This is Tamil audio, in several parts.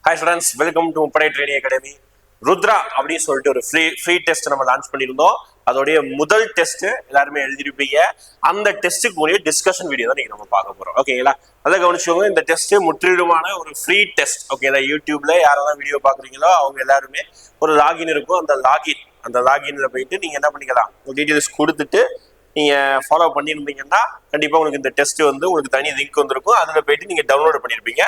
ஹாய் ஸ்டூடெண்ட்ஸ், வெல்கம் டு முப்படை ட்ரைனிங் அகாடமி. ருத்ரா அப்படின்னு சொல்லிட்டு ஒரு ஃப்ரீ டெஸ்ட் நம்ம லான்ச் பண்ணியிருந்தோம். அதோடைய முதல் டெஸ்ட் எல்லாருமே எழுதிருப்பீங்க. அந்த டெஸ்ட்டுக்கு உரிய டிஸ்கஷன் வீடியோ தான் நீங்க நம்ம பார்க்க போறோம். ஓகேங்களா? அதை கவனிச்சுக்கோங்க. இந்த டெஸ்ட் முற்றிலுமான ஒரு ஃப்ரீ டெஸ்ட். ஓகேங்களா? யூடியூப்ல யாரெல்லாம் வீடியோ பாக்குறீங்களோ அவங்க எல்லாருமே ஒரு லாகின் இருக்கும். அந்த லாகின்ல போயிட்டு நீங்க என்ன பண்ணிக்கலாம், உங்க டீட்டெயில்ஸ் கொடுத்துட்டு நீங்க ஃபாலோ பண்ணியிருந்தீங்கன்னா கண்டிப்பா உங்களுக்கு இந்த டெஸ்ட் வந்து உங்களுக்கு தனி லிங்க் வந்திருக்கும். அதுல போயிட்டு நீங்க டவுன்லோட் பண்ணிருப்பீங்க.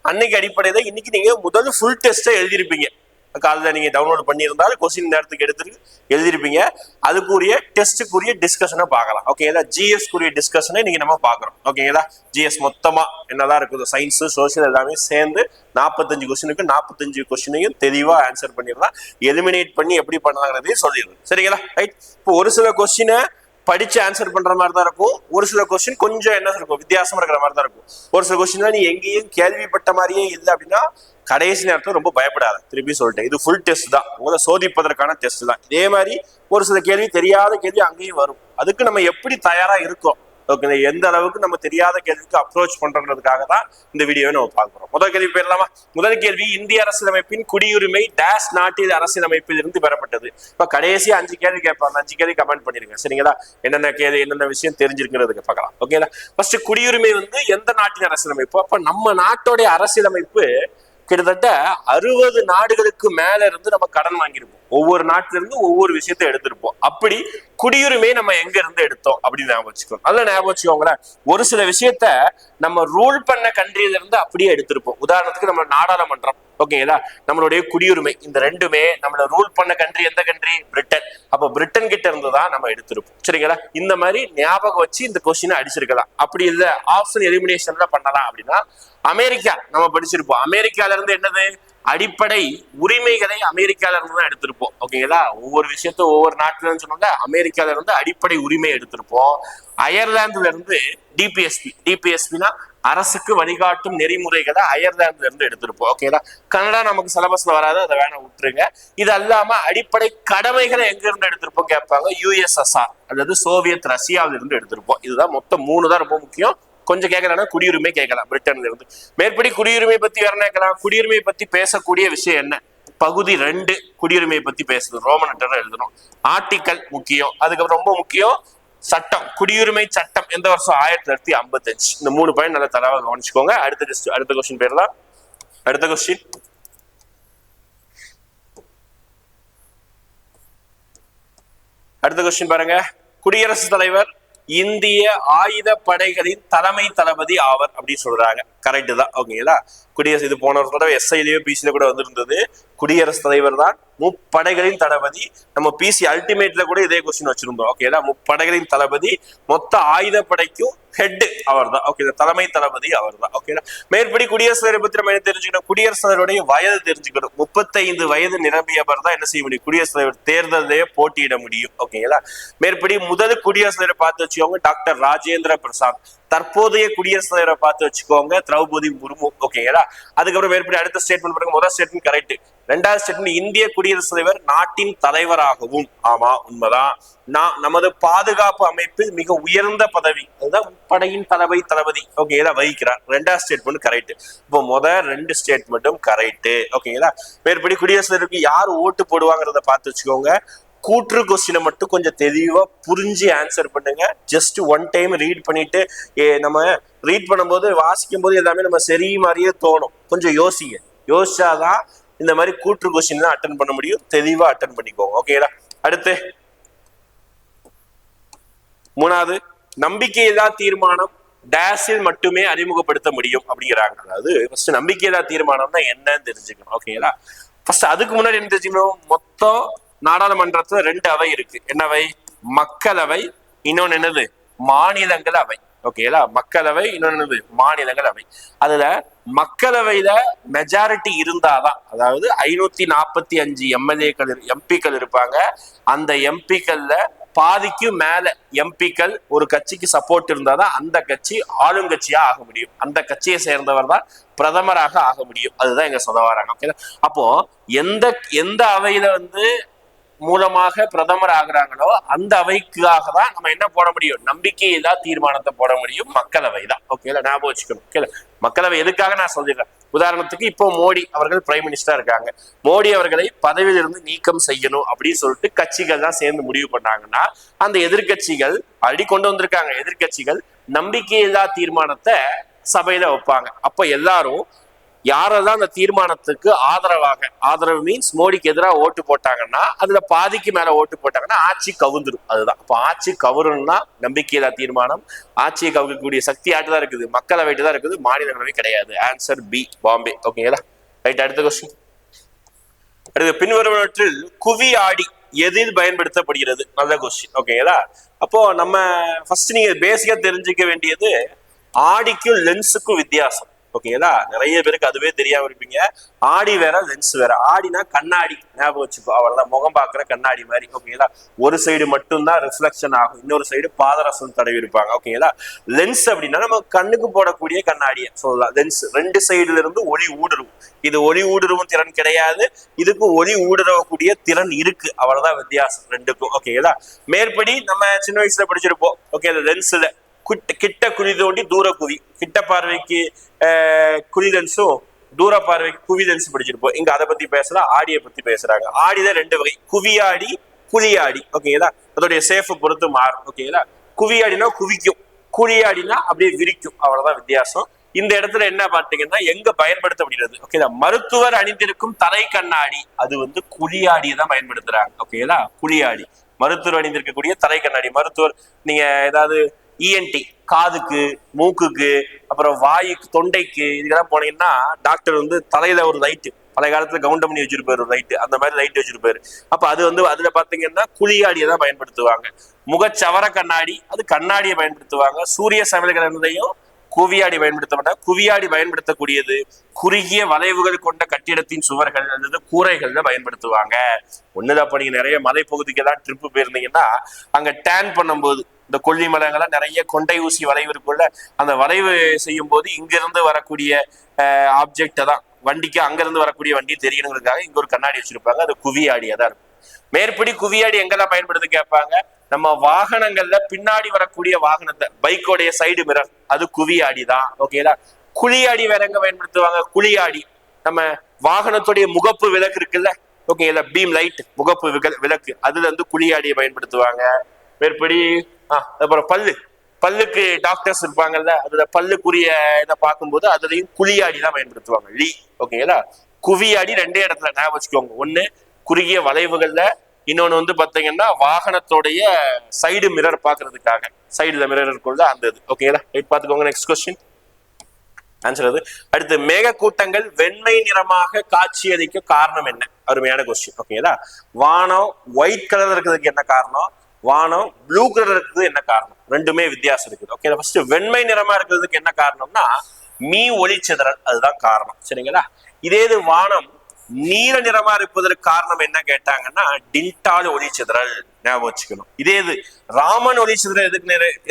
அன்னைக்கு அடிப்படையில இன்னைக்கு நீங்க முதல் ஃபுல் டெஸ்ட்டை எழுதிருப்பீங்க. காலையில் நீங்க டவுன்லோட் பண்ணியிருந்தாலும் கொஸ்டின் நேரத்துக்கு எடுத்து எழுதிருப்பீங்க. அதுக்குரிய டெஸ்ட்டுக்குரிய டிஸ்கஷனை பார்க்கலாம். ஓகேங்களா? ஜிஎஸ்க்குரிய டிஸ்கஷனை நீங்க நம்ம பார்க்குறோம். ஓகேங்களா? ஜிஎஸ் மொத்தமா என்னதான் இருக்குது, சயின்ஸ் சோசியல் எல்லாமே சேர்ந்து 45 கொஸ்டினுக்கு 45 கொஸ்டினையும் தெளிவா ஆன்சர் பண்ணிடலாம். எலிமினேட் பண்ணி எப்படி பண்ணலாங்கிறதையும் சொல்லிடுறோம். சரிங்களா? ரைட். இப்போ ஒரு சில கொஸ்டினை படிச்சு ஆன்சர் பண்ற மாதிரி தான் இருக்கும். ஒரு சில கொஸ்டின் கொஞ்சம் என்ன இருக்கும், வித்தியாசமா இருக்கிற மாதிரி தான் இருக்கும். ஒரு சில கொஸ்டின் நீ எங்கேயும் கேள்விப்பட்ட மாதிரியே இல்லை அப்படின்னா கடைசி நேரத்தில் ரொம்ப பயப்படாத. திருப்பி சொல்லிட்டேன், இது ஃபுல் டெஸ்ட் தான், உங்களை சோதிப்பதற்கான டெஸ்ட் தான். இதே மாதிரி ஒரு சில கேள்வி, தெரியாத கேள்வி அங்கேயும் வரும். அதுக்கு நம்ம எப்படி தயாரா இருக்கோம், ஓகே, எந்த அளவுக்கு நம்ம தெரியாத கேள்விக்கு அப்ரோச் பண்றதுக்காக தான் இந்த வீடியோவை நம்ம பார்க்கிறோம். முதல் கேள்வி போயிடலாமா? முதல் கேள்வி, இந்திய அரசியலமைப்பின் குடியுரிமை டேஷ் நாட்டில் அரசியலமைப்பில் இருந்து பெறப்பட்டது. இப்ப கடைசி 5 கேள்வி கேட்பாங்க. 5 கேள்வி கமெண்ட் பண்ணிருங்க. சரிங்களா? என்னென்ன கேள்வி, என்னென்ன விஷயம் தெரிஞ்சிருக்கிறதுக்கு பார்க்கலாம். ஓகேங்களா? ஃபர்ஸ்ட், குடியுரிமை வந்து எந்த நாட்டின் அரசியலமைப்பு? அப்ப நம்ம நாட்டோடைய அரசியலமைப்பு கிட்டத்தட்ட 60 நாடுகளுக்கு மேல இருந்து நம்ம கடன் வாங்கியிருப்போம். ஒவ்வொரு நாட்டில இருந்து ஒவ்வொரு விஷயத்தை எடுத்திருப்போம். அப்படி குடியுரிமையை நம்ம எங்க இருந்து எடுத்தோம் அப்படின்னு ஞாபகம் வச்சுக்கோம். அதுல ஞாபகம் வச்சுக்கோங்களேன், ஒரு சில விஷயத்த நம்ம ரூல் பண்ண கண்ட்ரியில இருந்து அப்படியே எடுத்திருப்போம். உதாரணத்துக்கு நம்ம நாடாளுமன்றம், ஓகேங்களா, நம்மளுடைய குடியுரிமை, இந்த ரெண்டுமே நம்மள ரூல் பண்ண கண்ட்ரி எந்த கண்ட்ரி? பிரிட்டன். அப்ப பிரிட்டன் கிட்ட இருந்து தான் நம்ம எடுத்திருப்போம். சரிங்களா? இந்த மாதிரி ஞாபகம் வச்சு இந்த கொஸ்டினை அடிச்சிருக்கலாம். அப்படி இல்ல ஆப்ஷன் எலிமினேஷன்ல பண்ணலாம் அப்படின்னா அமெரிக்கா நம்ம படிச்சிருப்போம். அமெரிக்கால இருந்து என்னது? அடிப்படை உரிமைகளை அமெரிக்கால இருந்து தான் எடுத்திருப்போம். ஓகேங்களா? ஒவ்வொரு விஷயத்த ஒவ்வொரு நாட்டுல சொன்னாங்க. அமெரிக்கால இருந்து அடிப்படை உரிமை எடுத்திருப்போம். அயர்லாந்துல இருந்து டிபிஎஸ்பினா அரசுக்கு வழிகாட்டும் நெறிமுறைகளை அயர்லாந்துல இருந்து எடுத்திருப்போம். ஓகேங்களா? கனடா நமக்கு சிலபஸ்ல வராது, அதை வேணா விட்டுருங்க. இது அல்லாம அடிப்படை கடமைகளை எங்க இருந்து எடுத்திருப்போம் கேட்பாங்க. யுஎஸ்எஸ்ஆர் அல்லது சோவியத் ரஷ்யாவில இருந்து எடுத்திருப்போம். இதுதான் மொத்தம் 3 தான் ரொம்ப முக்கியம். கொஞ்சம் கேட்கலாம், குடியுரிமை கேட்கலாம் பிரிட்டன்ல இருந்து. மேற்படி குடியுரிமை பத்தி வேற என்ன கேட்கலாம்? குடியுரிமை பத்தி பேசக்கூடிய விஷயம் என்ன? பகுதி 2 குடியுரிமை பத்தி பேசுது, ரோமன் லெட்டர்ல எழுதணும். ஆர்டிக்கல் முக்கியம். அதுக்கப்புறம் ரொம்ப முக்கியம் சட்டம், குடியுரிமை சட்டம் எந்த வருஷம்? 1955. இந்த 3 பாயிண்ட் நல்ல தரவா கவனிச்சுக்கோங்க. அடுத்த கொஸ்டின் பேர்லாம். அடுத்த கொஸ்டின் பாருங்க. குடியரசுத் தலைவர் இந்திய ஆயுத படைகளின் தலைமை தளபதி ஆவர் அப்படின்னு சொல்றாங்க. கரெக்ட் தான். ஓகேங்களா? குடியரசு, இது போன ஒரு தடவை எஸ்ஐலயோ பிசில கூட வந்திருந்தது. குடியரசுத் தலைவர் தான் முப்படைகளின் தளபதி. நம்ம பிசி அல்டிமேட்ல கூட இதே கொஸ்டின் வச்சிருந்தோம். ஓகேங்களா? முப்படைகளின் தளபதி, மொத்த ஆயுதப்படைக்கும் ஹெட் அவர் தான். ஓகே, தலைமை தளபதி அவர் தான். ஓகேங்களா? மேற்படி குடியரசுத் தலைவர் பத்தி நம்ம என்ன தெரிஞ்சுக்கணும்? குடியரசுத் தலைவருடைய வயது தெரிஞ்சுக்கணும். 35 வயது நிரம்பியவர் தான் என்ன செய்ய முடியும்? குடியரசுத் தலைவர் தேர்தலையே போட்டியிட முடியும். ஓகேங்களா? மேற்படி முதல் குடியரசுத் தலைவரை பார்த்து வச்சுக்கோங்க, டாக்டர் ராஜேந்திர பிரசாத். தற்போதைய குடியரசுத் தலைவரை பார்த்து வச்சுக்கோங்க, திரௌபதி முர்மு. ஓகேங்களா? அதுக்கப்புறம் மேற்படி அடுத்த ஸ்டேட்மெண்ட் பாருங்க. முதல் ஸ்டேட்மெண்ட் கரெக்ட். 2வது ஸ்டேட்மெண்ட், இந்திய குடியரசுத் தலைவர் நாட்டின் தலைவராகவும். ஆமா, உண்மைதான். நமது பாதுகாப்பு அமைப்பில் மிக உயர்ந்த பதவி, அதுதான் முப்படையின் தளபதி ஓகேங்களா வகிக்கிறார். 2வது ஸ்டேட்மெண்ட் கரெக்ட். இப்போ முதல் 2 ஸ்டேட்மெண்ட்டும் கரெக்ட். ஓகேங்களா? மேற்படி குடியரசுத் தலைவருக்கு யார் ஓட்டு போடுவாங்கிறத பார்த்து வச்சுக்கோங்க. கூற்று கொஸ்டினை மட்டும் கொஞ்சம் தெளிவா புரிஞ்சு ஆன்சர் பண்ணுங்க. ஜஸ்ட் 1 டைம் ரீட் பண்ணிட்டு, நம்ம ரீட் பண்ணும்போது வாசிக்கும் போது எல்லாமே நம்ம சரி மாதிரியே தோணும். கொஞ்சம் யோசிச்சாதான் இந்த மாதிரி கூற்று கொஸ்டின் அட்டன் பண்ண முடியும். தெளிவா அட்டன் பண்ணிக்கோங்க. ஓகேடா? அடுத்து 3வது, நம்பிக்கையில்லா தீர்மானம் டேஷில் மட்டுமே அறிமுகப்படுத்த முடியும் அப்படிங்கிறாங்க. அதாவது ஃபர்ஸ்ட் நம்பிக்கையில்லா தீர்மானம்னா என்னன்னு தெரிஞ்சுக்கணும். ஓகேங்களா? ஃபர்ஸ்ட் அதுக்கு முன்னாடி என்ன தெரிஞ்சுக்கணும்? மொத்தம் நாடாளுமன்றத்துல 2 அவை இருக்கு. என்னவை? மக்களவை, இன்னொன்னு என்னது? மாநிலங்களவை. ஓகேங்களா? மக்களவை, இன்னொன்னு மாநிலங்களவை. அதுல மக்களவையில மெஜாரிட்டி இருந்தாதான், அதாவது 545 எம்பிக்கள் இருப்பாங்க. அந்த எம்பிக்கள்ல பாதிக்கு மேல எம்பிக்கள் ஒரு கட்சிக்கு சப்போர்ட் இருந்தாதான் அந்த கட்சி ஆளுங்கட்சியா ஆக முடியும். அந்த கட்சியை சேர்ந்தவர் தான் பிரதமராக ஆக முடியும். அதுதான் எங்க சொல்ல வராங்க. ஓகே, அப்போ எந்த அவையில மூலமாக பிரதமர் ஆகுறாங்களோ அந்த அவைக்காக தான் நம்ம என்ன போட முடியும்? நம்பிக்கையில்லா தீர்மானத்தை போட முடியும். மக்களவை தான். ஓகே, ஞாபகம் வச்சுக்கணும். மக்களவை எதுக்காக நான் சொல்லிடுறேன், உதாரணத்துக்கு இப்போ மோடி அவர்கள் பிரைம் மினிஸ்டரா இருக்காங்க. மோடி அவர்களை பதவியிலிருந்து நீக்கம் செய்யணும் அப்படின்னு சொல்லிட்டு கட்சிகள் தான் சேர்ந்து முடிவு பண்ணாங்கன்னா அந்த எதிர்கட்சிகள் ஆல்ரெடி கொண்டு வந்திருக்காங்க. எதிர்கட்சிகள் நம்பிக்கையில்லா தீர்மானத்தை சபையில வைப்பாங்க. அப்ப எல்லாரும் யாரெல்லாம் அந்த தீர்மானத்துக்கு ஆதரவு மீன்ஸ் மோடிக்கு எதிராக ஓட்டு போட்டாங்கன்னா அதுல பாதிக்கு மேல ஓட்டு போட்டாங்கன்னா ஆட்சி கவுந்துடும். அதுதான். அப்ப ஆட்சி கவுறணும்னா நம்பிக்கையில்லா தீர்மானம். ஆட்சியை கவுக்கக்கூடிய சக்தி ஆட்டு தான் இருக்குது, மக்களவைட்டு தான் இருக்குது, மாநிலங்களவை கிடையாது. Answer B, Bombay. ஓகேங்களா, ரைட். அடுத்த கொஸ்டின். அடுத்து, பின்வருவனவற்றில் குவி ஆடி எதில் பயன்படுத்தப்படுகிறது? நல்ல கொஸ்டின். ஓகேங்களா, அப்போ நம்ம ஃபர்ஸ்ட் நீங்க பேசிக்கா தெரிஞ்சுக்க வேண்டியது ஆடிக்கும் லென்ஸுக்கும் வித்தியாசம். ஓகேங்களா, நிறைய பேருக்கு அதுவே தெரியாம இருப்பீங்க. ஆடி வேற, லென்ஸ் வேற. ஆடினா கண்ணாடி, ஞாபகம் வச்சுக்கோ, அவ்வளவுதான், முகம் பார்க்குற கண்ணாடி மாதிரி. ஓகேங்களா, ஒரு சைடு மட்டும்தான் ரிஃப்ளெக்ஷன் ஆகும், இன்னொரு சைடு பாதரசம் தடவி இருப்பாங்க. ஓகேங்களா, லென்ஸ் அப்படின்னா நம்ம கண்ணுக்கு போடக்கூடிய கண்ணாடியை சொல்லலாம். லென்ஸ் ரெண்டு சைடுல இருந்து ஒளி ஊடுருவும். இது ஒளி ஊடுருவும் திறன் கிடையாது, இதுக்கு ஒளி ஊடுருவக்கூடிய திறன் இருக்கு. அவ்வளவுதான் வித்தியாசம் ரெண்டுக்கும். ஓகேங்களா, மேற்படி நம்ம சின்ன வயசுல படிச்சிருப்போம். ஓகே, லென்ஸ்ல கிட்ட குழி தோண்டி தூர குவி, கிட்ட பார்வைக்கு குழி லென்ஸும் தூர பார்வைக்கு குவி லென்ஸ் படிச்சிருப்போம். இங்க அதை பத்தி பேசலாம், ஆடியை பத்தி பேசுறாங்க. ஆடிதான் ரெண்டு வகை, குவியாடி, குழியாடி. ஓகேங்களா, அதோடைய சேஃப் பொறுத்து மாறும். ஓகேங்களா, குவியாடினா குவிக்கும், குழியாடினா அப்படியே விரிக்கும். அவ்வளவுதான் வித்தியாசம். இந்த இடத்துல என்ன பார்த்தீங்கன்னா எங்க பயன்படுத்தப்படுகிறது? ஓகேங்களா, மருத்துவர் அணிந்திருக்கும் தலை கண்ணாடி அது குழியாடியை தான் பயன்படுத்துறாங்க. ஓகேங்களா, குழியாடி மருத்துவர் அணிந்திருக்கக்கூடிய தலை கண்ணாடி. மருத்துவர் நீங்க ஏதாவது இஎன்டி காதுக்கு, மூக்குக்கு, அப்புறம் வாய்க்கு, தொண்டைக்கு, இதுக்கெல்லாம் போனீங்கன்னா டாக்டர் தலையில ஒரு லைட்டு, பழைய காலத்துல கவுண்டம் பண்ணி வச்சிருப்பாரு ஒரு லைட்டு, அந்த மாதிரி லைட் வச்சிருப்பாரு. அப்ப அது அதுல பாத்தீங்கன்னா குழியாடியை தான் பயன்படுத்துவாங்க. முகச்சவர கண்ணாடி அது கண்ணாடியை பயன்படுத்துவாங்க. சூரிய சமையல்களையும் குவியாடி பயன்படுத்த மாட்டாங்க. குவியாடி பயன்படுத்தக்கூடியது குறுகிய வளைவுகள் கொண்ட கட்டிடத்தின் சுவர்கள் அல்லது கூரைகள்ல பயன்படுத்துவாங்க. ஒண்ணுதான், அப்ப நீங்க நிறைய மலைப்பகுதிக்கு எல்லாம் ட்ரிப்பு போயிருந்தீங்கன்னா அங்க டேன் பண்ணும்போது இந்த கொல்லிமலைங்கெல்லாம் நிறைய கொண்டை ஊசி வளைவு இருக்குள்ள, அந்த வளைவு செய்யும் போது இங்கிருந்து வரக்கூடிய ஆப்ஜெக்டை தான் வண்டிக்கு அங்கிருந்து வரக்கூடிய வண்டி தெரியணுங்கிறதுக்காக இங்க ஒரு கண்ணாடி வச்சிருப்பாங்க. அது குவியாடியா தான் இருக்கும். மேற்படி குவியாடி எங்கெல்லாம் பயன்படுத்தி கேட்பாங்க? நம்ம வாகனங்கள்ல பின்னாடி வரக்கூடிய வாகனத்தை, பைக்கோடைய சைடு மிரர், அது குவியாடி தான். ஓகேங்களா, குழியாடி வேற எங்க பயன்படுத்துவாங்க? குழியாடி நம்ம வாகனத்துடைய முகப்பு விளக்கு இருக்குல்ல, ஓகேங்களா, பீம் லைட், முகப்பு விளக்கு, அதுல குழியாடியை பயன்படுத்துவாங்க. மேற்படி அப்புறம் பல்லுக்கு டாக்டர்ஸ் இருப்பாங்கல்ல, அதுல பல்லுக்குரிய இதை பார்க்கும்போது அதுலயும் குழியாடி தான் பயன்படுத்துவாங்க. ஓகேங்களா, குவியாடி ரெண்டே இடத்துல ஞாபகம் வச்சுக்கோங்க. ஒண்ணு குறுகிய வளைவுகள்ல, இன்னொன்னு பாத்தீங்கன்னா வாகனத்தோடைய சைடு மிரர் பாக்குறதுக்காக, சைடுல மிரர் இருக்குள்ள அந்த இது. ஓகேங்களா, ரைட், பாத்துக்கோங்க. நெக்ஸ்ட் கொஸ்டின் ஆன்சர் அது. அடுத்து, மேக கூட்டங்கள் வெண்மை நிறமாக காட்சியளிக்க காரணம் என்ன? அருமையான கொஸ்டின். ஓகேங்களா, வானம் ஒயிட் கலர் இருக்கிறதுக்கு என்ன காரணம்? வானம் ப்ளூ கலர் இருக்கிறது என்ன காரணம்? ரெண்டுமே வித்தியாசம் இருக்குது. ஓகே, ஃபர்ஸ்ட் வெண்மை நிறமா இருக்கிறதுக்கு என்ன காரணம்னா மீ ஒளிச்சிதறல், அதுதான் காரணம். சரிங்களா, இதே இது வானம் நீல நிறமா இருப்பதற்கு காரணம் என்ன கேட்டாங்கன்னா டின்டால் ஒளிச்சிதறல், ஞாபகம் வச்சுக்கணும். இதே இது ராமன் ஒளிச்சிதறல்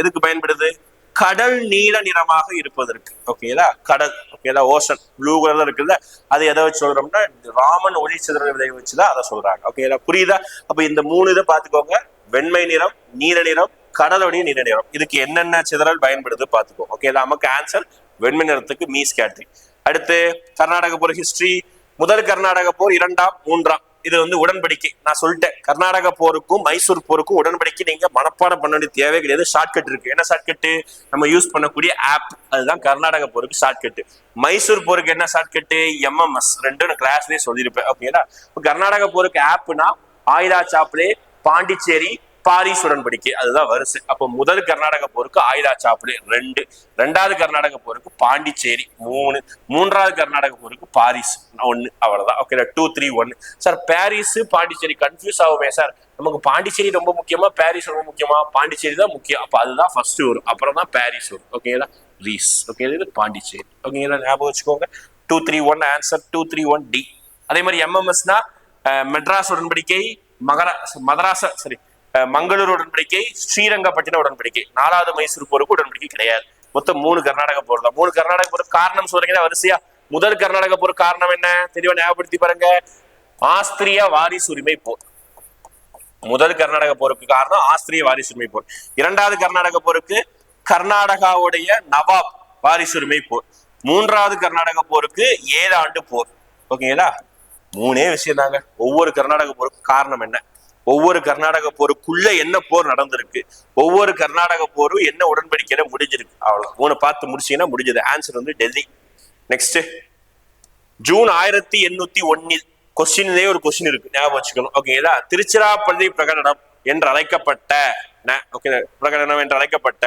எதுக்கு பயன்படுது? கடல் நீல நிறமாக இருப்பதற்கு. ஓகேங்களா, கடல், ஓகேங்களா, ஓஷன் ப்ளூ கலர்ல இருக்குல்ல, அது எதை வச்சு சொல்றோம்னா ராமன் ஒளிச்சிதறல் விளைவு வச்சுதான் அதை சொல்றாங்க. ஓகேங்களா, புரியுதா? அப்ப இந்த மூணு இதை பாத்துக்கோங்க, வெண்மை நிறம், நீல நிறம், கடலுடைய நீல நிறம், இதுக்கு என்னென்ன சிதறல் பயன்படுது பாத்துக்கோ. ஓகே, நமக்கு ஆன்சர் வெண்மை நிறத்துக்கு மீஸ் கேட்டரி. அடுத்து, கர்நாடக போர் ஹிஸ்டரி. முதல் கர்நாடக போர், இரண்டாம், மூன்றாம், இது உடன்படிக்கை. நான் சொல்லிட்டேன், கர்நாடக போருக்கும் மைசூர் போருக்கும் உடன்படிக்கை நீங்க மனப்பாடம் பண்ண வேண்டிய தேவை கிடையாது. ஷார்ட்கட் இருக்கு. என்ன ஷார்ட்கட்டு? நம்ம யூஸ் பண்ணக்கூடிய ஆப், அதுதான் கர்நாடக போருக்கு ஷார்ட்கட்டு. மைசூர் போருக்கு என்ன ஷார்ட்கட்டு? எம்எம்எஸ். ரெண்டும் நான் கிளாஸ்லயே சொல்லியிருப்பேன். ஓகேங்களா, கர்நாடக போருக்கு ஆப்னா ஆயிலா சாப்ளே, பாண்டிச்சேரி, பாரிஸ் உடன்படிக்கை, அதுதான் வரிசை. அப்போ முதல் கர்நாடக போருக்கு ஆயிலா சாப்ளே 2, ரெண்டாவது கர்நாடக போருக்கு பாண்டிச்சேரி 3, மூன்றாவது கர்நாடக போருக்கு பாரிஸ் 1. அவ்வளவுதான். Okay, 2, 3, 1. Sir, Paris Pondicherry confuse ஆகுமே சார், நமக்கு பாண்டிச்சேரி ரொம்ப முக்கியமா பாரிஸ் ரொம்ப முக்கியமா? பாண்டிச்சேரி தான் முக்கியம். அப்ப அதுதான் ஃபர்ஸ்ட் வரும், அப்புறம் தான் பாரிஸ் வரும். ஓகேங்களா, ரீஸ். ஓகே, இது பாண்டிச்சேரி. ஓகேங்களா, ஞாபகம் வச்சுக்கோங்க. 2, 3, 1 ஆன்சர். 2, 3, 1 டி. அதே மாதிரி எம்எம்எஸ்னா மெட்ராஸ் உடன்படிக்கை, மங்களூர் உடன்படிக்கை, ஸ்ரீரங்கப்பட்டின உடன்படிக்கை. 4வது மைசூர் போருக்கு உடன்படிக்கை கிடையாது. மொத்தம் 3 கர்நாடக போர் தான். 3 கர்நாடக போருக்கு காரணம் சொல்றீங்கன்னா வரிசையா. முதல் கர்நாடக போருக்கு காரணம் என்ன? தெளிவா ஞாபகப்படுத்தி பாருங்க, ஆஸ்திரிய வாரிசுரிமை போர். முதல் கர்நாடக போருக்கு காரணம் ஆஸ்திரிய வாரிசுரிமை போர். இரண்டாவது கர்நாடக போருக்கு கர்நாடகாவுடைய நவாப் வாரிசுரிமை போர். மூன்றாவது கர்நாடக போருக்கு 7 ஆண்டு போர். ஓகேங்களா, 3 விஷயம் தாங்க. ஒவ்வொரு கர்நாடக போருக்கு காரணம் என்ன, ஒவ்வொரு கர்நாடக போருக்குள்ள என்ன போர் நடந்திருக்கு, ஒவ்வொரு கர்நாடக போரும் என்ன உடன்படிக்கையில முடிஞ்சிருக்கு, அவ்வளவு 3 பார்த்து முடிச்சீங்கன்னா முடிஞ்சது. ஆன்சர் வந்து டெல்லி. நெக்ஸ்ட், ஜூன் 1801 கொஸ்டின்லயே ஒரு கொஸ்டின் இருக்கு, ஞாபகம் வச்சுக்கணும். ஓகேங்களா, திருச்சிராப்பள்ளி பிரகடனம் என்று அழைக்கப்பட்ட பிரகடனம் என்று அழைக்கப்பட்ட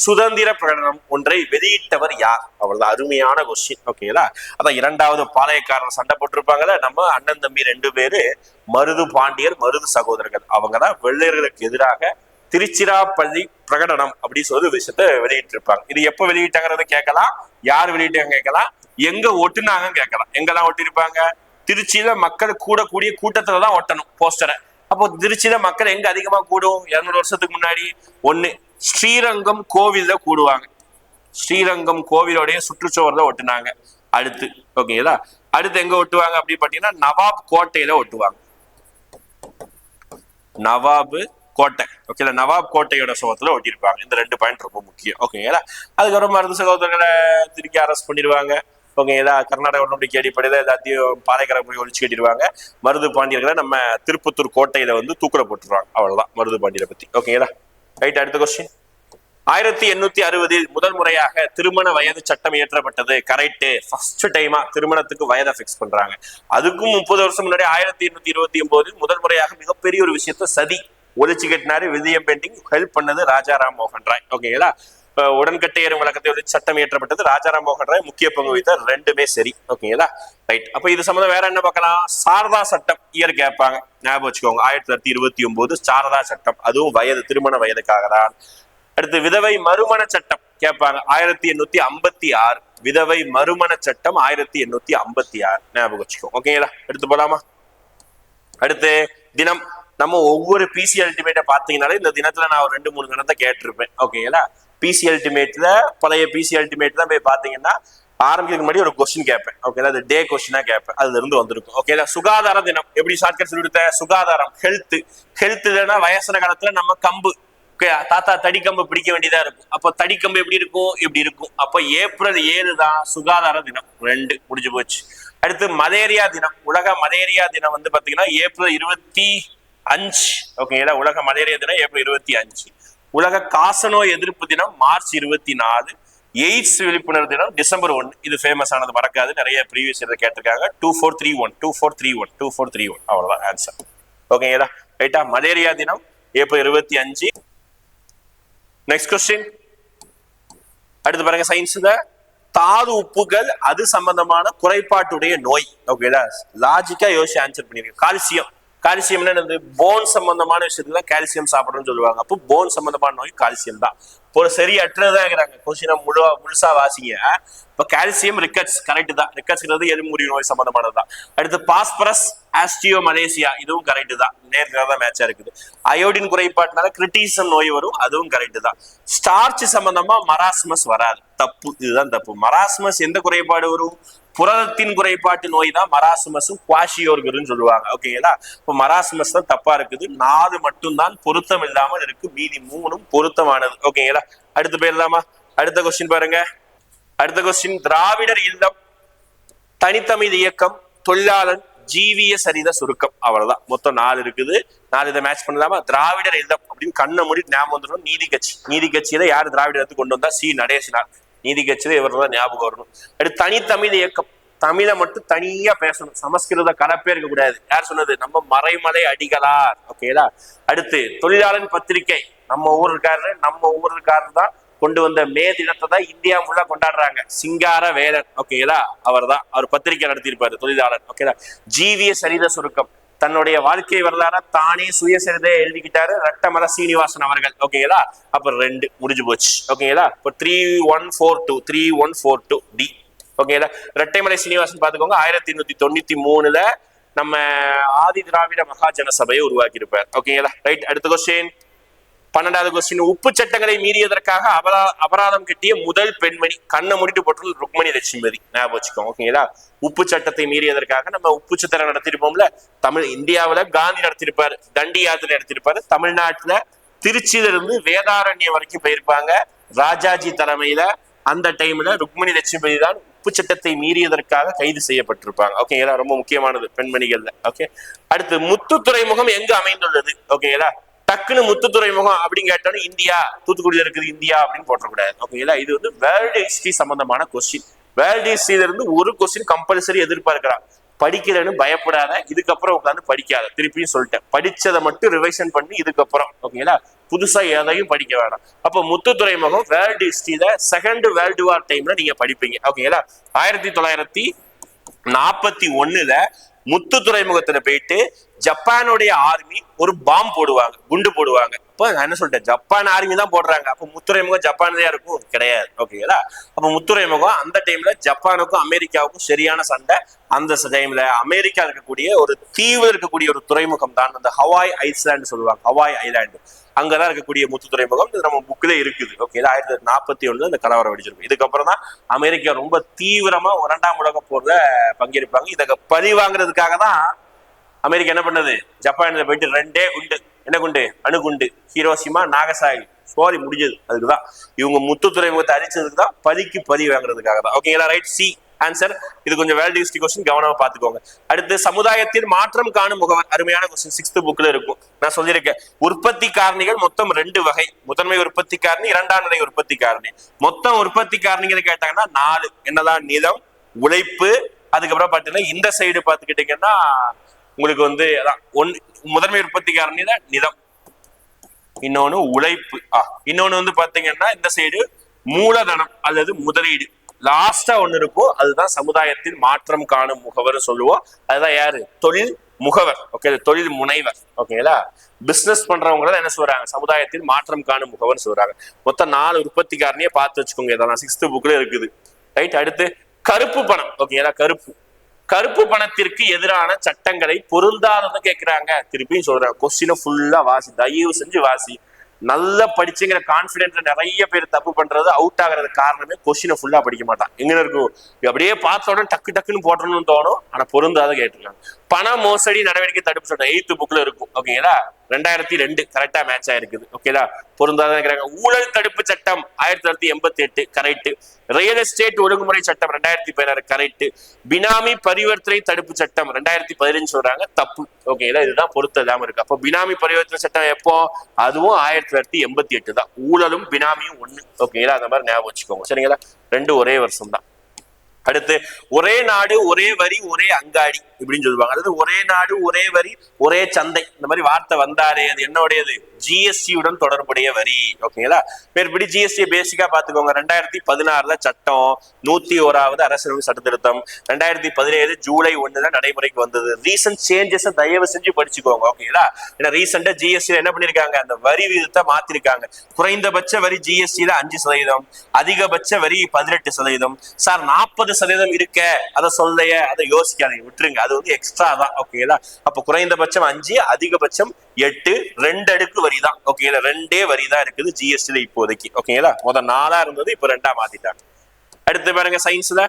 சுதந்திர பிரகடனம் ஒன்றை வெளியிட்டவர் யார்? அவ்வளவுதான், அருமையான கொஸ்டின். ஓகேங்களா, அதான் 2வது பாளையக்காரர் சண்டை போட்டிருப்பாங்கல்ல, நம்ம அண்ணன் தம்பி 2 பேரு, மருது பாண்டியர், மருது சகோதரர்கள். அவங்கதான் வெள்ளையர்களுக்கு எதிராக திருச்சிராப்பள்ளி பிரகடனம் அப்படின்னு சொல்லி விஷயத்த வெளியிட்டு இருப்பாங்க. இது எப்ப வெளியிட்டாங்கிறத கேட்கலாம், யார் வெளியிட்டாங்க கேட்கலாம், எங்க ஒட்டுனாங்க கேட்கலாம். எங்கெல்லாம் ஒட்டிருப்பாங்க, திருச்சியில மக்கள் கூடக்கூடிய கூட்டத்துலதான் ஒட்டணும் போஸ்டரை. அப்போ திருச்சியில மக்கள் எங்க அதிகமா கூடும், 200 வருஷத்துக்கு முன்னாடி, ஒண்ணு ஸ்ரீரங்கம் கோவில்ல கூடுவாங்க, ஸ்ரீரங்கம் கோவிலோடைய சுற்றுச்சுவர் தான் ஒட்டுனாங்க. அடுத்து ஓகேங்களா, அடுத்து எங்க ஒட்டுவாங்க அப்படின்னு பாத்தீங்கன்னா நவாப் கோட்டையில ஒட்டுவாங்க, நவாபு கோட்டை. ஓகேங்களா, நவாப் கோட்டையோட சுவத்துல ஒட்டியிருப்பாங்க. இந்த 2 பாயிண்ட் ரொம்ப முக்கியம். ஓகேங்களா, அதுக்கப்புறம் மருது சகோதரர்களை திருப்பி அரெஸ்ட் பண்ணிடுவாங்க. ஓகேங்களா, கர்நாடக உடன்படிக்கை அடிப்படையில எல்லாத்தையும் பாலைக்கரை போய் ஒழிச்சு கட்டிடுவாங்க. மருது பாண்டியர்களை நம்ம திருப்பத்தூர் கோட்டையில வந்து தூக்கில போட்டுருவாங்க. அவ்வளவுதான் மருது பாண்டியரை பத்தி. ஓகேங்களா, ரைட். அடுத்த கொஸ்டின், 1860 முதல் முறையாக திருமண வயது சட்டம் இயற்றப்பட்டது. கரெக்ட், ஃபர்ஸ்ட் டைமா திருமணத்துக்கு வயதை பிக்ஸ் பண்றாங்க. அதுக்கும் 30 வருஷம் முன்னாடி 1829 முதல் முறையாக மிகப்பெரிய ஒரு விஷயத்த சதி ஒழிச்சு கட்டினாரு வில்லியம் பெண்டிங். ஹெல்ப் பண்ணது ராஜாராம் மோகன் ராய். ஓகேங்களா, உடன்கட்டையரும் வழக்கத்தை ஒழிச்சு சட்டம் இயற்றப்பட்டது ராஜாராம் மோகன் ராய் முக்கிய பங்கு வகித்தார். 2மே சரி. ஓகேங்களா, ரைட். அப்ப இது சம்பந்தம் வேற என்ன பார்க்கலாம், சாரதா சட்டம் இயர் கேட்பாங்க, ஞாபகம் வச்சுக்கோங்க. 1929 சாரதா சட்டம், அதுவும் வயது திருமண வயதுக்காக தான். அடுத்து விதவை மறுமண சட்டம் கேட்பாங்க, 1856 விதவை மறுமண சட்டம் 1856 ஞாபகம் வச்சுக்கோங்க. ஓகேங்களா, எடுத்து போலாமா. அடுத்து தினம், நம்ம ஒவ்வொரு பிசி அல்டிமேட்டை பார்த்தீங்கன்னாலே இந்த தினத்துல நான் ஒரு 2-3 கணத்தை கேட்டிருப்பேன். ஓகேங்களா, பிசி அல்டிமேட்ல பழைய பிசி அல்டிமேட் தான் போய் பாத்தீங்கன்னா ஆரம்பிக்கிறதுக்கு முன்னாடி ஒரு கொஸ்டின் கேட்பேன். ஓகேங்களா, அது டே கொஸ்டினா கேட்பேன், அதுல இருந்து வந்திருக்கும். ஓகேங்களா, சுகாதார தினம் எப்படி ஷார்ட்கட் சொல்லி கொடுத்த, சுகாதாரம் ஹெல்த். ஹெல்த் இல்லைன்னா வயசான காலத்துல நம்ம கம்பு தாத்தா தடிக்கம்பு பிடிக்க வேண்டியதா இருக்கும். அப்ப தடிக்கம்பு எப்படி இருக்கும், இப்படி இருக்கும். அப்ப ஏப்ரல் 7 தான் சுகாதார தினம். 2 முடிஞ்சு போச்சு. அடுத்து மலேரியா தினம், உலக மலேரியா தினம் வந்து பாத்தீங்கன்னா ஏப்ரல் 25. ஓகேங்களா, உலக மலேரியா தினம் ஏப்ரல் 25. உலக காசநோய் எதிர்ப்பு தினம் மார்ச் 24. எய்ட்ஸ் விழிப்புணர்வு தினம் டிசம்பர் 1. இது ஃபேமஸ் ஆனது, மறக்காது, நிறைய ப்ரீவியஸ் இயர்ல கேட்டிருக்காங்க. 2431 அவ்வளவுதான் ஆன்சர். ஓகேங்களா, ரைட்டா. மலேரியா தினம் ஏப்ரல் 25. நெக்ஸ்ட் கொஸ்டின், அடுத்து பாருங்க, சயின்ஸ்ல தாது உப்புகள் அது சம்பந்தமான குறைபாட்டுடைய நோய். ஓகேடா, லாஜிக்கா யோசிச்சு ஆன்சர் பண்ணிருக்கேன். கால்சியம், கால்சியம் என்னது, போன் சம்பந்தமான விஷயத்துல கால்சியம் சாப்பிடணும்னு சொல்லுவாங்க. அப்போ போன் சம்பந்தமான நோய் கால்சியம் தான். இப்போ சரி அற்றதான் இருக்கிறாங்க, கொஸ்டினை முழுசா வாசிங்க. இப்போ கால்சியம் ரிக்கட்ஸ் கரெக்ட் தான், ரிக்கட்ஸ்ங்கிறது எலும்புரி நோய் சம்பந்தமானது தான். அடுத்து பாஸ்பரஸ் ஆஸ்டியோ மலேசியா, இதுவும் கரெக்ட் தான், நேர்ல தான் மேட்சா இருக்குது. அயோடின் குறைபாட்டுனால கிரிட்டிசம் நோய் வரும், அதுவும் கரெக்ட் தான். ஸ்டார்ச் சம்பந்தமா மராஸ்மஸ் வராது, தப்பு, இதுதான் தப்பு. மராஸ்மஸ் எந்த குறைபாடு வரும், புரதத்தின் குறைபாட்டு நோய் தான் மராஸ்மஸும் குவாஷியோர்கர்னு சொல்லுவாங்க. ஓகேங்களா, இப்போ மராஸ்மஸ் தான் தப்பா இருக்குது. 4 மட்டும்தான் பொருத்தம் இல்லாமல் இருக்கு, மீதி 3ம் பொருத்தமானது. ஓகேங்களா, அடுத்து போயிடலாமா. அடுத்த கொஸ்டின் பாருங்க. அடுத்த கொஸ்டின், திராவிடர் இல்லம், தனித்தமிழ் இயக்கம், தொழிலாளன், ஜீவிய சரித சுருக்கம். அவ்வளவுதான், மொத்தம் 4 இருக்குது. 4 இதை மேட்ச் பண்ணலாமா. திராவிடர் இல்லம் அப்படின்னு கண்ணை மூடி ஞாபகம் வந்துடும். நீதி கட்சி, நீதி கட்சியில யார் திராவிடத்தை கொண்டு வந்தா, சி நடேசனார். நீதி கட்சியில இவர் தான் ஞாபகம் வரணும். அடுத்து தனித்தமிழ் இயக்கம், தமிழை மட்டும் தனியா பேசணும், சமஸ்கிருத கலப்பே இருக்க கூடாது. யார் சொன்னது, நம்ம மறைமலை அடிகளார். ஓகேங்களா. அடுத்து தொழிலாளன் பத்திரிகை, நம்ம ஊருக்காரர் தான் கொண்டு வந்த மே தினத்தை தான் இந்தியா ஃபுல்லா கொண்டாடுறாங்க. சிங்கார வேலன், ஓகேங்களா, அவர் தான், அவர் பத்திரிகை நடத்தியிருப்பாரு தொழிலாளர். ஓகேங்களா. ஜீவிய சரித சுருக்கம், தன்னுடைய வாழ்க்கை வரலாற தானே சுயசரிதை எழுதிக்கிட்டாரு ரட்டமல சீனிவாசன் அவர்கள். ஓகேங்களா, அப்ப 2 முடிஞ்சு போச்சு. ஓகேங்களா, இப்போ 3142 டி. ஓகேங்களா, இரட்டைமலை சீனிவாசன் பாத்துக்கோங்க, 1893 நம்ம ஆதி திராவிட மகாஜன சபையை உருவாக்கி இருப்பார். ஓகேங்களா, ரைட். அடுத்த கொஸ்டின், 12வது கொஸ்டின், உப்பு சட்டங்களை மீறியதற்காக அபராதம் கட்டிய முதல் பெண்மணி, கண்ணை மூடிட்டு போட்டு ருக்மணி லட்சுமதி, ஞாபகம் வச்சுக்கோங்க. ஓகேங்களா, உப்பு சட்டத்தை மீறியதற்காக நம்ம உப்பு சத்திரம் நடத்திருப்போம்ல, இந்தியாவில காந்தி நடத்திருப்பாரு, தண்டி யாத்திரை நடத்திருப்பாரு. தமிழ்நாட்டுல திருச்சியில இருந்து வேதாரண்யம் வரைக்கும் போயிருப்பாங்க ராஜாஜி தலைமையில. அந்த டைம்ல ருக்மணி லட்சுமதி தான் உப்பு சட்டத்தை மீறியதற்காக கைது செய்யப்பட்டிருப்பாங்க. ஓகேங்களா, ரொம்ப முக்கியமானது பெண்மணிகள்ல. ஓகே, அடுத்து முத்து துறைமுகம் எங்கு அமைந்துள்ளது? ஓகேங்களா, டக்குன்னு முத்து துறைமுகம் அப்படின்னு கேட்டோன்னு இந்தியா, தூத்துக்குடியில இருக்குது இந்தியா அப்படின்னு போட்டக்கூடாது. ஓகேங்களா, இது வந்து வேர்ல்டு ஹிஸ்டரி சம்பந்தமான கொஸ்டின். வேர்ல்டு ஹிஸ்டரியில இருந்து ஒரு கொஸ்டின் கம்பல்சரி எதிர்பார்க்கிறான். படிக்கிறேன்னு பயப்படாத, இதுக்கப்புறம் உட்காந்து படிக்காத. திருப்பியும் சொல்லிட்டேன், படிச்சதை மட்டும் ரிவைஷன் பண்ணி இதுக்கப்புறம். ஓகேங்களா, புதுசா எதையும் படிக்க வேணாம். அப்போ முத்து துறைமுகம் வேர்ல்டு ஹிஸ்டரியில செகண்ட் வேர்ல்டு வார் டைம்ல நீங்க படிப்பீங்க. ஓகேங்களா, 1941 முத்து துறைமுகத்துல போயிட்டு ஜப்பானுடைய ஆர்மி ஒரு பாம்பு போடுவாங்க, குண்டு போடுவாங்க. அப்ப நான் என்ன சொல்லிட்டேன், ஜப்பான் ஆர்மி தான் போடுறாங்க. அப்ப முத்துறைமுகம் ஜப்பான் தான் இருக்கும் கிடையாது. ஓகேங்களா, அப்ப முத்துறைமுகம் அந்த டைம்ல ஜப்பானுக்கும் அமெரிக்காவுக்கும் சரியான சண்டை. அந்த டைம்ல அமெரிக்கா இருக்கக்கூடிய ஒரு தீவு இருக்கக்கூடிய ஒரு துறைமுகம் தான் அந்த ஹவாய் ஐஸ்லாண்டு சொல்லுவாங்க. ஹவாய் ஐலாண்டு அங்கதான் இருக்கக்கூடிய முத்து துறைமுகம். இது நம்ம புக்ல இருக்குது. ஓகே, 1941 இந்த கலவரம் வெடிச்சிருக்கும். இதுக்கப்புறம் தான் அமெரிக்கா ரொம்ப தீவிரமா 2ஆம் உலக போர்ல பங்கேற்பாங்க. இதை பழி வாங்குறதுக்காக தான் அமெரிக்கா என்ன பண்ணது, ஜப்பான்ல போயிட்டு 2 குண்டு, என்ன குண்டு, அணுகுண்டு, ஹீரோஷிமா நாகசாகி, சோரி முடிஞ்சது. அதுக்குதான் இவங்க முத்து துறைமுகத்தை அழிச்சதுக்கு தான் பழிக்கு பழி வாங்குறதுக்காக தான். ஓகேங்களா, ரைட், சி ஆன்சர். இது கொஞ்சம் வேர்ல்டு ஹிஸ்டரி கொஸ்டின், கவனமா பாத்துக்கோங்க. அடுத்து சமுதாயத்தில் மாற்றம் காணும் முகவர், அருமையான கொஸ்டின், 6th புக்ல இருக்கும். நான் சொல்லியிருக்கேன், உற்பத்தி காரணிகள் மொத்தம் 2 வகை. முதன்மை உற்பத்தி காரணி, 2ஆம் நிலை உற்பத்தி காரணி. மொத்தம் உற்பத்தி காரணிகள் கேட்டாங்கன்னா 4. என்னதான், நிலம், உழைப்பு, அதுக்கப்புறம் பாத்தீங்கன்னா இந்த சைடு பாத்துக்கிட்டீங்கன்னா உங்களுக்கு வந்து முதன்மை உற்பத்தி காரணி நிலம், இன்னொன்னு உழைப்பு, இன்னொன்னு வந்து பாத்தீங்கன்னா இந்த சைடு மூலதனம் அல்லது முதலீடு. லாஸ்டா ஒண்ணு இருக்கும், அதுதான் சமுதாயத்தில் மாற்றம் காணும் முகவர் சொல்லுவோம். அதுதான் யாரு, தொழில் முகவர். ஓகே, தொழில் முனைவர். ஓகேங்களா, பிசினஸ் பண்றவங்க என்ன சொல்றாங்க, சமுதாயத்தில் மாற்றம் காணும் முகவர் சொல்றாங்க. மொத்தம் 4 உற்பத்தி காரணியை பார்த்து வச்சுக்கோங்க. இதெல்லாம் 6th புக்ல இருக்குது. ரைட், அடுத்து கருப்பு பணம். ஓகேங்களா, கருப்பு பணத்திற்கு எதிரான சட்டங்களை பொருந்தாததை கேட்கிறாங்க. திருப்பியும் சொல்றாங்க, கொஸ்டினை ஃபுல்லா வாசி, தயவு செஞ்சு வாசி. நல்லா படிச்சுங்கிற கான்பிடென்ட்ல நிறைய பேர் தப்பு பண்றது, அவுட் ஆகுறது காரணமே கொஸ்டினை ஃபுல்லா படிக்க மாட்டான். எங்க இருக்கும், அப்படியே பார்த்த உடனே டக்கு டக்குன்னு போட்டணும்னு தோணும், ஆனா பொருந்தாத கேட்டிருக்காங்க. பண மோசடி நடவடிக்கை தடுப்பு சட்டம் 8th புக்ல இருக்கும். ஓகேங்களா, 2002 கரெக்டா மேட்ச் ஆயிருக்குது. ஓகேங்களா, பொருந்தாத கேட்கிறாங்க. ஊழல் தடுப்பு சட்டம் 1988 கரெக்ட். ரியல் எஸ்டேட் ஒழுங்குமுறை சட்டம் 2016 கரெக்ட். பினாமி பரிவர்த்தனை தடுப்பு சட்டம் 2015 சொல்றாங்க, தப்பு. ஓகேங்களா, இதுதான் பொருத்தம் இருக்கு. அப்போ பினாமி பரிவர்த்தனை சட்டம் எப்போ, அதுவும் 1988 தான். ஊழலும் பினாமியும் ஒண்ணு. ஓகேங்களா, அந்த மாதிரி ஞாபகம் வச்சுக்கோங்க. சரிங்களா, 2 ஒரே வருஷம் தான். அடுத்து ஒரே நாடு ஒரே வரி ஒரே அங்காடி இப்படின்னு சொல்லுவாங்க. அதாவது ஒரே நாடு ஒரே வரி ஒரே சந்தை, இந்த மாதிரி வார்த்தை வந்தாலே அது என்னுடையது, ஜிஎஸ்டி உடன் தொடர்புடைய வரி. ஓகேங்களா, மேற்படி ஜிஎஸ்டி பேசிக்கா பாத்துக்கோங்க. 2016 சட்டம், 101வது அரசியலமைப்பு சட்ட திருத்தம் 2017 ஜூலை 1 நடைமுறைக்கு வந்தது. ரீசன்ட் சேஞ்சஸ் தயவு செஞ்சு படிச்சுக்கோங்க. ஓகேங்களா, ஏன்னா ரீசெண்டா ஜிஎஸ்டி என்ன பண்ணிருக்காங்க, அந்த வரி விகிதத்தை மாத்திருக்காங்க. குறைந்தபட்ச வரி ஜிஎஸ்டில 5%, அதிகபட்ச வரி 18%. சார் 40% இருக்க, அதை சொல்லைய, அதை யோசிக்காதீங்க, விட்டுருங்க. அது வந்து எக்ஸ்ட்ரா தான். ஓகேங்களா, அப்ப குறைந்தபட்சம் 5, அதிகபட்சம் 8, 2 அடுக்கு வரி தான். ஓகேங்களா, 2 வரி தான் இருக்குது ஜிஎஸ்டில இப்போதைக்கு. ஓகேங்களா, முதல் 4 இருந்தது, இப்ப 2 மாத்திட்டாங்க. அடுத்து பாருங்க, சயின்ஸ்ல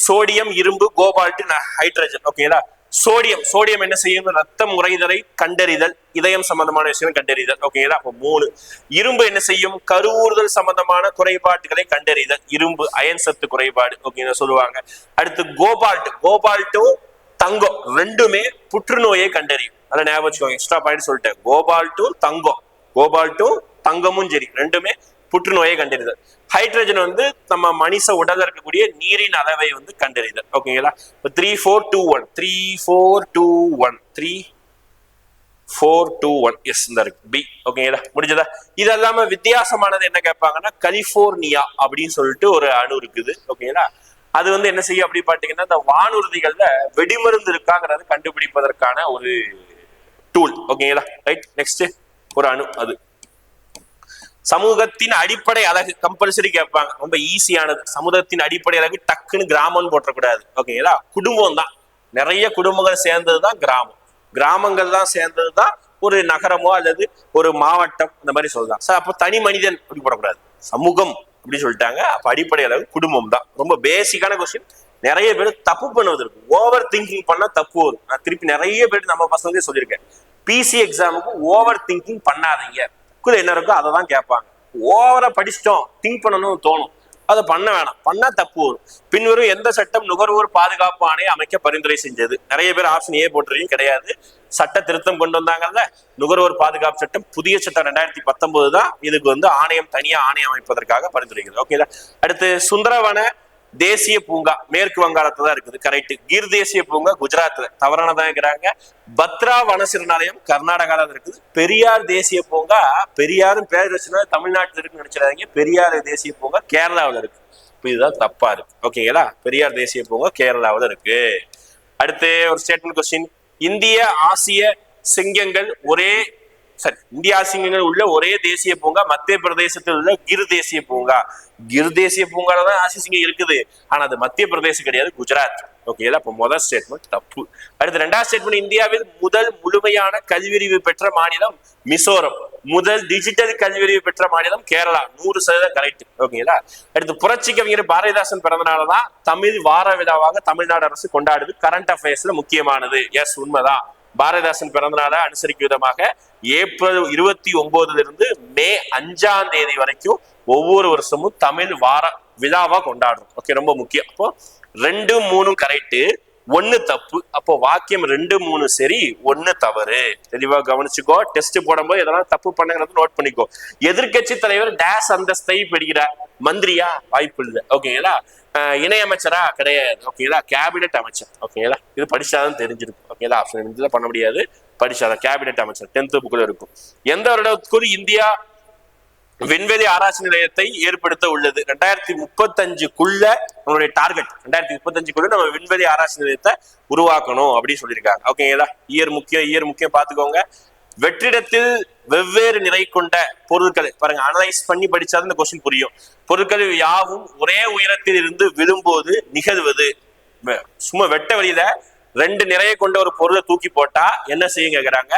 சோடியம், இரும்பு, கோபால்ட், ஹைட்ரஜன். ஓகேங்களா, சோடியம் என்ன செய்யும், ரத்தம் உறைதலை கண்டறிதல், இதயம் சம்பந்தமான விஷயம் கண்டறிதல். ஓகேங்களா, அப்போ 3. இரும்பு என்ன செய்யும், கருவுறுதல் சம்பந்தமான குறைபாடுகளை கண்டறிதல், இரும்பு அயன் சத்து குறைபாடு. ஓகே சொல்லுவாங்க. அடுத்து கோபால்ட்டும் தங்கம் 2மே புற்றுநோயை கண்டறியும். அதை ஞாபகம் வச்சுக்கோங்க, எக்ஸ்ட்ரா பாயிண்ட் சொல்லிட்டேன். கோபால்ட்டும் தங்கமும் சரி 2மே புற்றுநோயை கண்டறிதல். ஹைட்ரஜன் வந்து நம்ம மனித உடல்ல இருக்கக்கூடிய நீரின் அளவை வந்து கண்டறிதல். ஓகேங்களா, 3 4 2 1 3 4 2 1 3 4 2 1 எஸ் இந்த இருக்கு பி. ஓகேங்களா, முடிஞ்சதா? இது இல்லாம வித்தியாசமானது என்ன கேட்பாங்கன்னா, கலிபோர்னியா அப்படின்னு சொல்லிட்டு ஒரு அணு இருக்குது. ஓகேங்களா, அது வந்து என்ன செய்யும் அப்படி பாத்தீங்கன்னா, இந்த வானூர்திகள்ல வெடிமருந்து இருக்காங்கிறது கண்டுபிடிப்பதற்கான ஒரு டூல். ஓகேங்களா, ரைட். நெக்ஸ்ட் ஒரு அணு, அது சமூகத்தின் அடிப்படை அழகு கம்பல்சரி கேட்பாங்க. ரொம்ப ஈஸியானது. சமூகத்தின் அடிப்படை அழகு டக்குன்னு கிராமம்னு போட்டக்கூடாது. ஓகேங்களா, குடும்பம் தான். நிறைய குடும்பங்கள் சேர்ந்ததுதான் கிராமம். கிராமங்கள் தான் சேர்ந்ததுதான் ஒரு நகரமோ அல்லது ஒரு மாவட்டம், இந்த மாதிரி சொல்லலாம் சார். அப்போ தனி மனிதன் அப்படி போடக்கூடாது, சமூகம் அப்படின்னு சொல்லிட்டாங்க. அப்ப அடிப்படை அளவு குடும்பம் தான். ரொம்ப பேசிக்கான கொஸ்டின். நிறைய பேர் தப்பு பண்ணுவது இருக்கு, ஓவர் திங்கிங் பண்ணா தப்பு வரும். நான் திருப்பி நிறைய பேர் நம்ம பசங்களே சொல்லியிருக்கேன், பிசி எக்ஸாமுக்கு ஓவர் திங்கிங் பண்ணாதீங்க. புக்குல என்ன இருக்கோ அதை தான் கேட்பாங்க. ஓவரா படிச்சிட்டோம், திங்க் பண்ணணும்னு தோணும். அதை பண்ண வேணாம், பண்ணா தப்பு வரும். பின்வரும் எந்த சட்டம் நுகர்வோர் பாதுகாப்பு ஆணையம் அமைக்க பரிந்துரை செஞ்சது? நிறைய பேர் ஆப்ஷன் ஏ போட்டுறீங்க, கிடையாது. சட்ட திருத்தம் கொண்டு வந்தாங்கல்ல, நுகர்வோர் பாதுகாப்பு சட்டம், புதிய சட்டம் 2019 தான். இதுக்கு ஆணையம், தனியா ஆணையம் அமைப்பதற்காக பரிந்துரைக்கிறது. ஓகேதா. அடுத்து சுந்தரவன தேசிய பூங்கா மேற்கு வங்காளத்துல தான் இருக்குது, கரெக்ட். கீர் தேசிய பூங்கா குஜராத்ல, தவறானதான் இருக்கிறாங்க. பத்ரா வன சரணாலயம் கர்நாடகால இருக்குது. பெரியார் தேசிய பூங்கா, பெரியாரும் பேர் வச்சுனா தமிழ்நாட்டில் இருக்குன்னு நினைச்சிடாதீங்க, பெரியார் தேசிய பூங்கா கேரளாவில் இருக்கு. இதுதான் தப்பா இருக்கு. ஓகேங்களா, பெரியார் தேசிய பூங்கா கேரளாவில் இருக்கு. அடுத்து ஒரு ஸ்டேட்மெண்ட் கொஸ்டின். இந்திய ஆசிய சிங்கங்கள் உள்ள ஒரே தேசிய பூங்கா மத்திய பிரதேசத்தில் உள்ள கிர் தேசிய பூங்கா. கிர் தேசிய பூங்கால தான் ஆசிய சிங்கம் இருக்குது, ஆனா அது மத்திய பிரதேசம் கிடையாது, குஜராத். ஓகே, அப்ப முதல் ஸ்டேட்மெண்ட் தப்பு. அடுத்து ரெண்டாவது ஸ்டேட்மெண்ட். இந்தியாவில் முதல் முழுமையான கல்வியறிவு பெற்ற மாநிலம் மிசோரம். முதல் டிஜிட்டல் கல்வியறிவு பெற்ற மாநிலம் கேரளா. 100% கரெக்ட். ஓகேங்களா. அடுத்து புரட்சி கவிஞர் பாரதிதாசன் பிறந்தனாலதான் தமிழ் வார விழாவாக தமிழ்நாடு அரசு கொண்டாடுது. கரண்ட் அஃபேர்ஸ்ல முக்கியமானது. எஸ், உண்மைதான். பாரதிதாசன் பிறந்தநாளை அனுசரிக்கும் விதமாக ஏப்ரல் 29 மே 5 வரைக்கும் ஒவ்வொரு வருஷமும் தமிழ் வார விழாவா கொண்டாடுறோம். ஓகே, ரொம்ப முக்கியம். அப்போ 2, 3 கரெக்ட், 1 தப்பு. அப்போ வாக்கியம் 2, 3 சரி, 1 தவறு. தெளிவா கவனிச்சுக்கோ. டெஸ்ட் போடும்போது எதனா தப்பு பண்ணுங்கிறது நோட் பண்ணிக்கோ. எதிர்கட்சி தலைவர் டேஸ் அந்தஸ்தை பெறுகிறார். மந்திரியா? வாய்ப்பு இல்லை. ஓகேங்களா. இணையமைச்சரா? கிடையாது. ஓகேங்களா. கேபினெட் அமைச்சர். ஓகேங்களா. இது படிச்சாதான் தெரிஞ்சிருக்கும். ஓகேங்களா. ஆப்ஷன் இதுல பண்ண முடியாது, படிச்சாதான். கேபினெட் அமைச்சர் 10th புக்ல இருக்கும். எந்த வருடத்துக்கு இந்தியா விண்வெளி ஆராய்ச்சி நிலையத்தை ஏற்படுத்த உள்ளது? 2035க்குள்ள நம்மளுடைய டார்கெட். 2035க்குள்ள நம்ம விண்வெளி ஆராய்ச்சி நிலையத்தை உருவாக்கணும் அப்படின்னு சொல்லியிருக்காங்க. ஓகேங்களா. இயர் முக்கியம் பார்த்துக்கோங்க. வெற்றிடத்தில் வெவ்வேறு நிறை கொண்ட பொருட்கள் பாருங்க, அனலைஸ் பண்ணி படிச்சாதான் இந்த கொஸ்டின் புரியும். பொருட்கள் யாவும் ஒரே உயரத்தில் இருந்து விழும்போது நிகழ்வது. சும்மா வெட்ட வழியில 2 நிறைய கொண்ட ஒரு பொருளை தூக்கி போட்டா என்ன செய்யும் கேக்குறாங்க.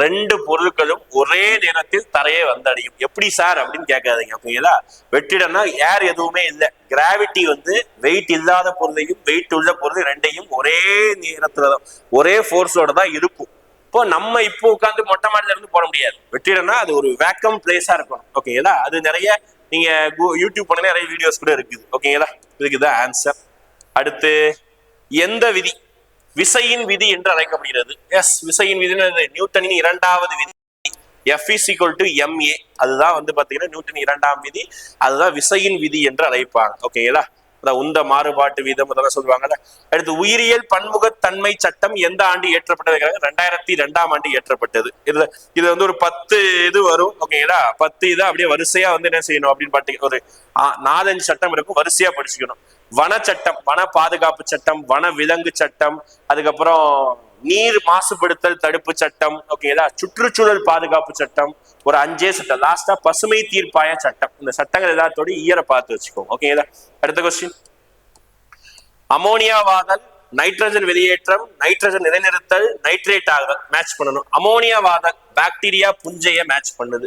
2 பொருட்களும் ஒரே நேரத்தில் தரையை வந்தடையும். எப்படி சார் அப்படின்னு கேட்காதீங்க. ஓகேங்களா. வெற்றிடம்னா ஏர் எதுவுமே இல்லை. கிராவிட்டி வெயிட் இல்லாத பொருளையும் வெயிட் உள்ள பொருள் ரெண்டையும் ஒரே நேரத்துல ஒரே ஃபோர்ஸோட தான் இருக்கும். நம்ம இப்போ உட்காந்து மொட்டை மாடில இருந்து போட முடியாது. வெற்றிடம்னா அது ஒரு வேக்கம் பிளேஸா இருக்கும். ஓகேங்களா. அது நிறைய நீங்க யூடியூப் பண்ண நிறைய வீடியோஸ் கூட இருக்குது. ஓகேங்களா. இதுக்குதான் ஆன்சர். அடுத்து எந்த விதி விசையின் விதி என்று அழைக்கப்படுகிறது? எஸ், விசையின் விதி நியூட்டனின் 2வது விதி. F = ma. அதுதான் பாத்தீங்கன்னா நியூட்டன் 2ஆம் விதி. அதுதான் விசையின் விதி என்று அழைப்பாங்க. ஓகேங்களா. உந்த மாறுபாட்டு வீதம் அதெல்லாம் சொல்லுவாங்கல்ல. அடுத்து உயிரியல் பன்முகத்தன்மை சட்டம் எந்த ஆண்டு இயற்றப்பட்டது? 2002ஆம் ஆண்டு இயற்றப்பட்டது. இது ஒரு 10 இது வரும். ஓகேங்களா. 10 இது அப்படியே வரிசையா என்ன செய்யணும் அப்படின்னு பாத்தீங்கன்னா ஒரு 4-5 சட்டம் இருக்கும், வரிசையா படிச்சுக்கணும். வன சட்டம், வன பாதுகாப்பு சட்டம், வன விலங்கு சட்டம், அதுக்கப்புறம் நீர் மாசுபடுத்தல் தடுப்பு சட்டம். ஓகேங்களா. சுற்றுச்சூழல் பாதுகாப்பு சட்டம், ஒரு 5 சட்டம். லாஸ்டா பசுமை தீர்ப்பாய சட்டம். இந்த சட்டங்கள் எல்லாத்தோட இயரை பார்த்து வச்சுக்கோங்க. ஓகேங்களா. அடுத்த கொஸ்டின். அமோனியா வாதல், நைட்ரஜன் வெளியேற்றம், நைட்ரஜன் நிலைநிறுத்தல், நைட்ரேட் ஆகுதல் மேட்ச் பண்ணணும். அமோனியா வாதல் பாக்டீரியா புஞ்சைய மேட்ச் பண்ணுது.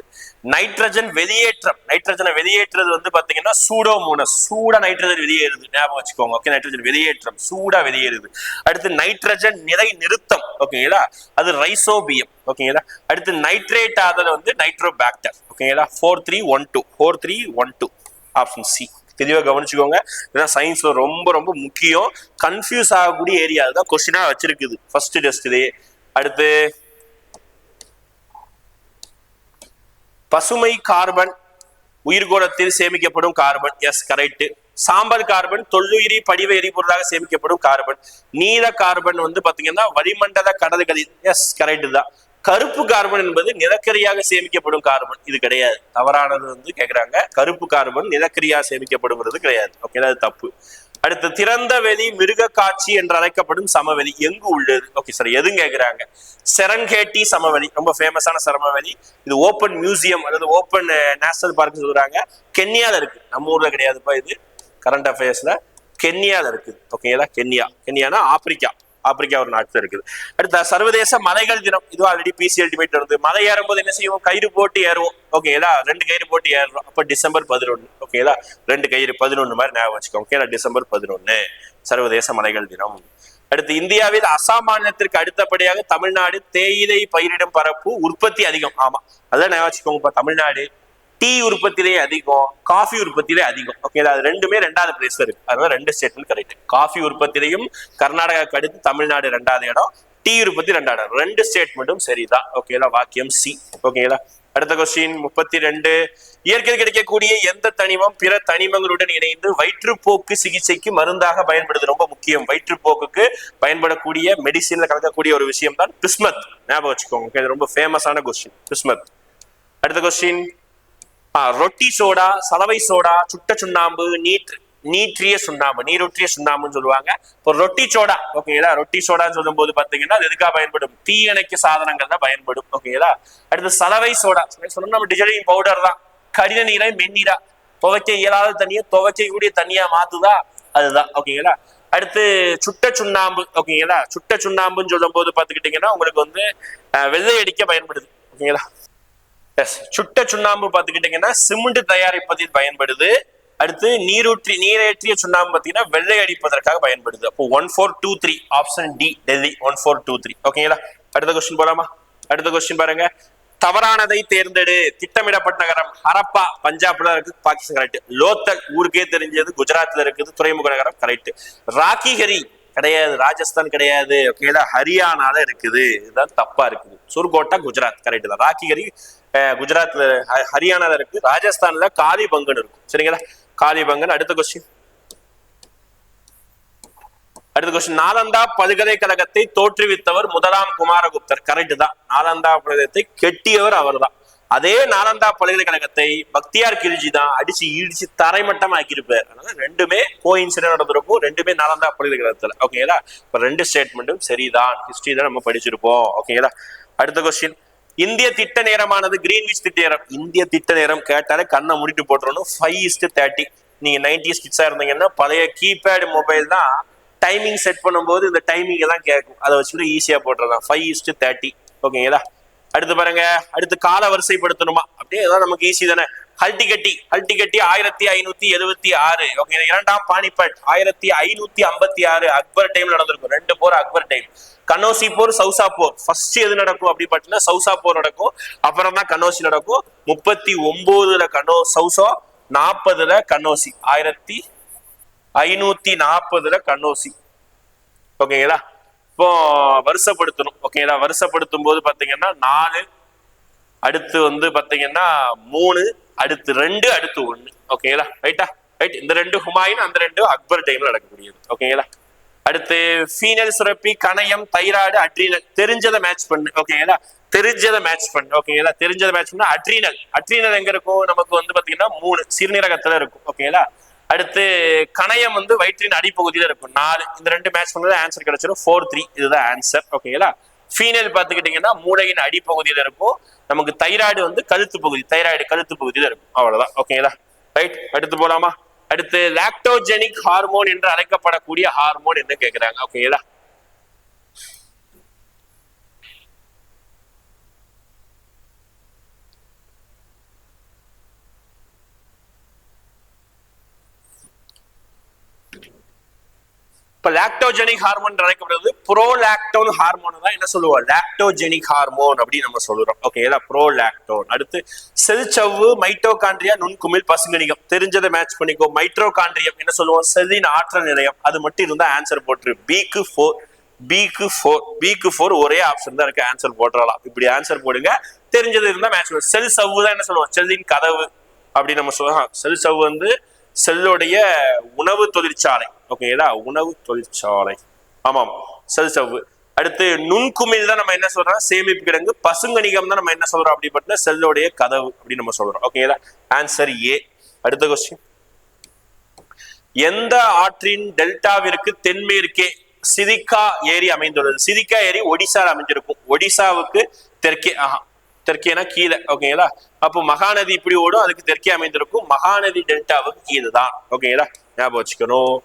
நைட்ரஜன் வெளியேற்றம், நைட்ரஜனை வெளியேற்றுறது பாத்தீங்கன்னா சூடோமோனஸ். சூடா நைட்ரஜன் வெளியேறுது, ஞாபகம் வச்சுக்கோங்க. ஓகே, நைட்ரஜன் வெளியேற்றம் சூடா வெளியேறுது. அடுத்து நைட்ரஜன் நிலை நிறுத்தம். ஓகேங்களா. அது ரைசோபியம். ஓகேங்களா. அடுத்து நைட்ரேட் ஆகுதல் நைட்ரோபாக்டர். ஓகேங்களா. 4312 ஆப்ஷன் சி. தெளிவாக கவனிச்சுக்கோங்க. இதுதான் சயின்ஸ்ல ரொம்ப ரொம்ப முக்கியம். கன்ஃபியூஸ் ஆகக்கூடிய ஏரியா தான் கொஸ்டினா வச்சிருக்குது ஃபர்ஸ்ட் டெஸ்ட்லயே. அடுத்து பசுமை கார்பன் உயிர்கோளத்தில் சேமிக்கப்படும் கார்பன். Yes, correct. சாம்பல் கார்பன் தொல்லுயிரி படிவ எரிபொருளாக சேமிக்கப்படும் கார்பன். நீல கார்பன் பாத்தீங்கன்னா வளிமண்டல கடல்களில். எஸ், கரெக்ட் தான். கருப்பு கார்பன் என்பது நிலக்கரியாக சேமிக்கப்படும் கார்பன். இது கிடையாது, தவறானது கேக்குறாங்க. கருப்பு கார்பன் நிலக்கரியாக சேமிக்கப்படுகிறது கிடையாது. ஓகே, அது தப்பு. அடுத்து திறந்த வெளி மிருக காட்சி என்று அழைக்கப்படும் சமவெளி எங்கு உள்ளது? ஓகே சார், எதுவும் கேக்குறாங்க. செரன்கேட்டி சமவெளி, ரொம்ப ஃபேமஸான சமவெளி. இது ஓப்பன் மியூசியம் அதாவது ஓப்பன் நேஷனல் பார்க் சொல்றாங்க. கென்யால இருக்கு, நம்ம ஊர்ல கிடையாதுப்பா. இது கரண்ட் அஃபேர்ஸ்ல கென்யால இருக்குது. ஓகேங்களா. கென்யானா ஆப்பிரிக்கா ஒரு நாட்டுல இருக்குது. அடுத்த சர்வதேச மலைகள் தினம். இது ஆல்ரெடி பிசி அல்டிமேட் வருது. மலை ஏறும்போது என்ன செய்வோம்? கயிறு போட்டு ஏறுவோம். ஓகேங்களா. 2 கயிறு போட்டு ஏறுறோம். அப்ப டிசம்பர் 11. ஓகேங்களா. 2 கயிறு 11 மாதிரி ஞாபகம் வச்சுக்கோங்க. ஓகேங்களா. டிசம்பர் 11 சர்வதேச மலைகள் தினம். அடுத்து இந்தியாவில் அசாம் மாநிலத்திற்கு அடுத்தபடியாக தமிழ்நாடு தேயிலை பயிரிடும் பரப்பு உற்பத்தி அதிகம். ஆமா, அதான் ஞாபகம் வச்சுக்கோங்க. தமிழ்நாடு டீ உற்பத்தியிலே அதிகம், காஃபி உற்பத்தியிலே அதிகம். ஓகே, அது ரெண்டுமே ரெண்டாவது பிளேஸ்ல இருக்கு. அதனால ரெண்டு ஸ்டேட்மெண்ட் கரெக்ட். காஃபி உற்பத்திலையும் கர்நாடகாவுக்கு அடுத்து தமிழ்நாடு ரெண்டாவது இடம், டீ உற்பத்தி ரெண்டாவது இடம். ரெண்டு ஸ்டேட்மெண்ட்டும் சரிதான். ஓகேங்களா, வாக்கியம் சி. ஓகேங்களா, அடுத்த கொஸ்டின் 32. இயற்கையில் கிடைக்கக்கூடிய எந்த தனிமம் பிற தனிமங்களுடன் இணைந்து வயிற்றுப்போக்கு சிகிச்சைக்கு மருந்தாக பயன்படுது? ரொம்ப முக்கியம். வயிற்றுப்போக்குக்கு பயன்படக்கூடிய மெடிசின்ல கலக்கக்கூடிய ஒரு விஷயம் தான் பிஸ்மத். ஞாபகம் வச்சுக்கோங்க. இது ரொம்ப ஃபேமஸான கொஸ்டின், பிஸ்மத். அடுத்த கொஸ்டின், ரொட்டி சோடா, சலவை சோடா, சுட்ட சுண்ணாம்பு, நீற்றிய சுண்ணாம்பு, நீரூற்றிய சுண்ணாம்புன்னு சொல்லுவாங்க. இப்போ ரொட்டி சோடா, ஓகேங்களா, ரொட்டி சோடான்னு சொல்லும் போது பாத்தீங்கன்னா அது எதுக்காக பயன்படும்? தீயணைக்கு சாதனங்கள் தான் பயன்படும். ஓகேங்களா, அடுத்து சலவை சோடா சொன்னா நம்ம டிஜர்டிங் பவுடர் தான். கடின நீரை மென்னீரா, துவைக்க இயலாத தண்ணியை துவைக்கக்கூடிய தண்ணியா மாத்துதா, அதுதான். ஓகேங்களா, அடுத்து சுட்ட சுண்ணாம்பு. ஓகேங்களா, சுட்ட சுண்ணாம்புன்னு சொல்லும் போது பாத்துக்கிட்டீங்கன்னா உங்களுக்கு வந்து வெள்ளை அடிக்க பயன்படுது. ஓகேங்களா, சுட்ட சுண்ணாம்பு பாத்துக்கிட்டீங்கன்னா சிமெண்ட் தயாரிப்பதில் பயன்படுது. அடுத்து நீரேற்றிய சுண்ணாம்பு பாத்தீங்கன்னா வெள்ளை அடிப்பதற்காக பயன்படுது. அப்போ 1423 ஆப்ஷன் டி, டெல்லி 1423. ஓகேங்களா, அடுத்த கொஸ்டின் போலாமா? அடுத்த கொஸ்டின் பாருங்க. தவறானதை தேர்ந்தெடு. திட்டமிடப்பட்ட நகரம் ஹரப்பா, பஞ்சாப்ல இருக்கு, பாகிஸ்தான் கரெக்ட். லோத்தல் ஊருக்கே தெரிஞ்சது, குஜராத்ல இருக்குது, துறைமுக நகரம் கரெக்ட். ராக்கிஹரி கிடையாது, ராஜஸ்தான் கிடையாது. ஓகேங்களா, ஹரியானால இருக்குது, இதுதான் தப்பா இருக்குது. சுர்கோட்டா குஜராத் கரெக்ட் தான். ராக்கிஹரி குஜராத்ல, ஹரியானால இருக்கு. ராஜஸ்தான்ல காலிபங்கன் இருக்கும். சரிங்களா, காலிபங்கன். அடுத்த கொஸ்டின், நாலந்தா பல்கலைக்கழகத்தை தோற்றுவித்தவர் முதலாம் குமாரகுப்தர் கரெக்ட் தான். நாலந்தா பல்கலைக்கழகத்தை கெட்டியவர் அவர் தான். அதே நாலந்தா பல்கலைக்கழகத்தை பக்தியார் கில்ஜி தான் அடிச்சு இடிச்சு தரைமட்டம் ஆக்கியிருப்பார். அதனால ரெண்டுமே கோஇன்சிடென்ட் நடந்திருக்கும், ரெண்டுமே நாலந்தா பல்கலைக்கழகத்துல. ஓகேங்களா, இப்ப ரெண்டு ஸ்டேட்மெண்ட்டும் சரிதான். ஹிஸ்டரி தான் நம்ம படிச்சிருப்போம். ஓகேங்களா, அடுத்த கொஸ்டின், இந்திய திட்ட நேரமானது கிரீன்விச் திட்ட நேரம். இந்திய திட்ட நேரம் கேட்டாலே கண்ணை முடிட்டு போட்டுறணும். 5:30. நீங்க 90s கிட்ஸா இருந்தீங்கன்னா பழைய கீபேட் மொபைல் தான் டைமிங் செட் பண்ணும்போது இந்த டைமிங் தான் கேட்கும். அதை வச்சுட்டு ஈஸியா போட்டுறலாம். 5:30. ஓகேங்களா, அடுத்து பாருங்க. அடுத்து கால வரிசைப்படுத்தணுமா? அப்படியே ஏதாவது நமக்கு ஈஸி தானே. ஹல்டிகட்டி 1576. ஓகே, இரண்டாம் பானிபட் 1556 அக்பர் டைம்ல நடந்திருக்கும். 2 போர் அக்பர் டைம். கனோசி போர், சௌசா போர். ஃபர்ஸ்ட் எது நடக்கும் அப்படி பார்த்தீங்கன்னா சௌசா போர் நடக்கும், அப்புறம் தான் கனோசி நடக்கும். 39 சௌசா, 40 கனோசி. 1540 கனோசி. ஓகேங்களா, இப்போ வருஷப்படுத்தணும். ஓகேங்களா, வருஷப்படுத்தும் போது பாத்தீங்கன்னா 4, அடுத்து வந்து பாத்தீங்கன்னா 3, அடுத்து 2, அடுத்து 1. ஓகேங்களா, ரைட்டா? ரைட். இந்த 2 ஹுமாயூன், அந்த 2 அக்பர் டைம்ல நடக்கக்கூடியது. ஓகேங்களா, அடுத்து ஃபீனல் சுரப்பி, கணையம், தைராய்டு, அட்ரீனல். தெரிஞ்சதை மேட்ச் பண்ணு. ஓகேங்களா, தெரிஞ்சதை மேட்ச் பண்ணு. ஓகேங்களா, தெரிஞ்சதை மேட்ச் பண்ணா அட்ரீனல். அட்ரீனல் எங்க இருக்கும்? நமக்கு வந்து பாத்தீங்கன்னா 3 சிறுநீரகத்துல இருக்கும். ஓகேங்களா, அடுத்து கணையம் வந்து வயிற்றின் அடிப்பகுதியில இருக்கும். 4. இந்த 2 மேட்ச் பண்ணது ஆன்சர் கிடைச்சிடும். 4-3. இதுதான் ஆன்சர். ஓகேங்களா, ஃபீனல் பாத்துக்கிட்டீங்கன்னா மூளையின் அடிப்பகுதியில இருக்கும். நமக்கு தைராய்டு வந்து கழுத்து பகுதி, தைராய்டு கழுத்து பகுதியில இருக்கும். அவ்வளவுதான். ஓகேங்களா, ரைட். அடுத்து போலாமா? அடுத்து லாக்டோஜெனிக் ஹார்மோன் என்று அழைக்கப்படக்கூடிய ஹார்மோன் என்ன கேட்கிறாங்க? ஓகேங்களா, இப்ப லாக்டோஜெனிக் ஹார்மோன் அழைக்கப்படுறது ப்ரோலாக்டோன் ஹார்மோன் தான் என்ன சொல்லுவோம்? லாக்டோஜெனிக் ஹார்மோன் அப்படின்னு நம்ம சொல்றோம். ஓகேங்களா, ப்ரோலாக்டோன். அடுத்து செல் சவ்வு, மைட்டோகாண்ட்ரியா, நுண்குமிழ், பசுங்கணிகம். தெரிஞ்சதை மேட்ச் பண்ணிக்கோ. மைட்டோகாண்ட்ரியம் என்ன சொல்லுவோம்? செல்லின் ஆற்றல் நிலையம். அது மட்டும் இருந்தா ஆன்சர் போட்டுரு. B-க்கு 4 ஒரே ஆப்ஷன் தான் இருக்கு. ஆன்சர் போட்டுறலாம். இப்படி ஆன்சர் போடுங்க. தெரிஞ்சது இருந்தா மேட்ச் பண்ணுவோம். செல் சவ்வு தான் என்ன சொல்லுவோம்? செல்லின் கதவு அப்படின்னு நம்ம சொல்லுவோம். செல் சவ்வு வந்து செல்லுடைய உணவு தொழிற்சாலை. ஓகேங்களா, உணவு தொழிற்சாலை. ஆமாம், செல் சவ்வு. அடுத்து நுண்குமிழ் தான் நம்ம என்ன சொல்றோம்? சேமிப்பு கிடங்கு. பசுங்கணிகம் தான் நம்ம என்ன சொல்றோம்? அப்படி செல்லுடைய கதவு அப்படின்னு நம்ம சொல்றோம். ஓகேங்களா, ஆன்சர் ஏ. அடுத்த கொஸ்டின், எந்த ஆற்றின் டெல்டாவிற்கு தென்மேற்கே சிதிகா ஏரி அமைந்துள்ளது? சிதிகா ஏரி ஒடிசால அமைஞ்சிருக்கும். ஒடிசாவுக்கு தெற்கே, தெற்கேனா கீழே. ஓகேங்களா, அப்போ மகாநதி இப்படி ஓடும், அதுக்கு தெற்கே அமைந்திருக்கும். மகாநதி டெல்டாவுக்கு கீழே தான். ஓகேங்களா, ஞாபகம் வச்சுக்கணும்.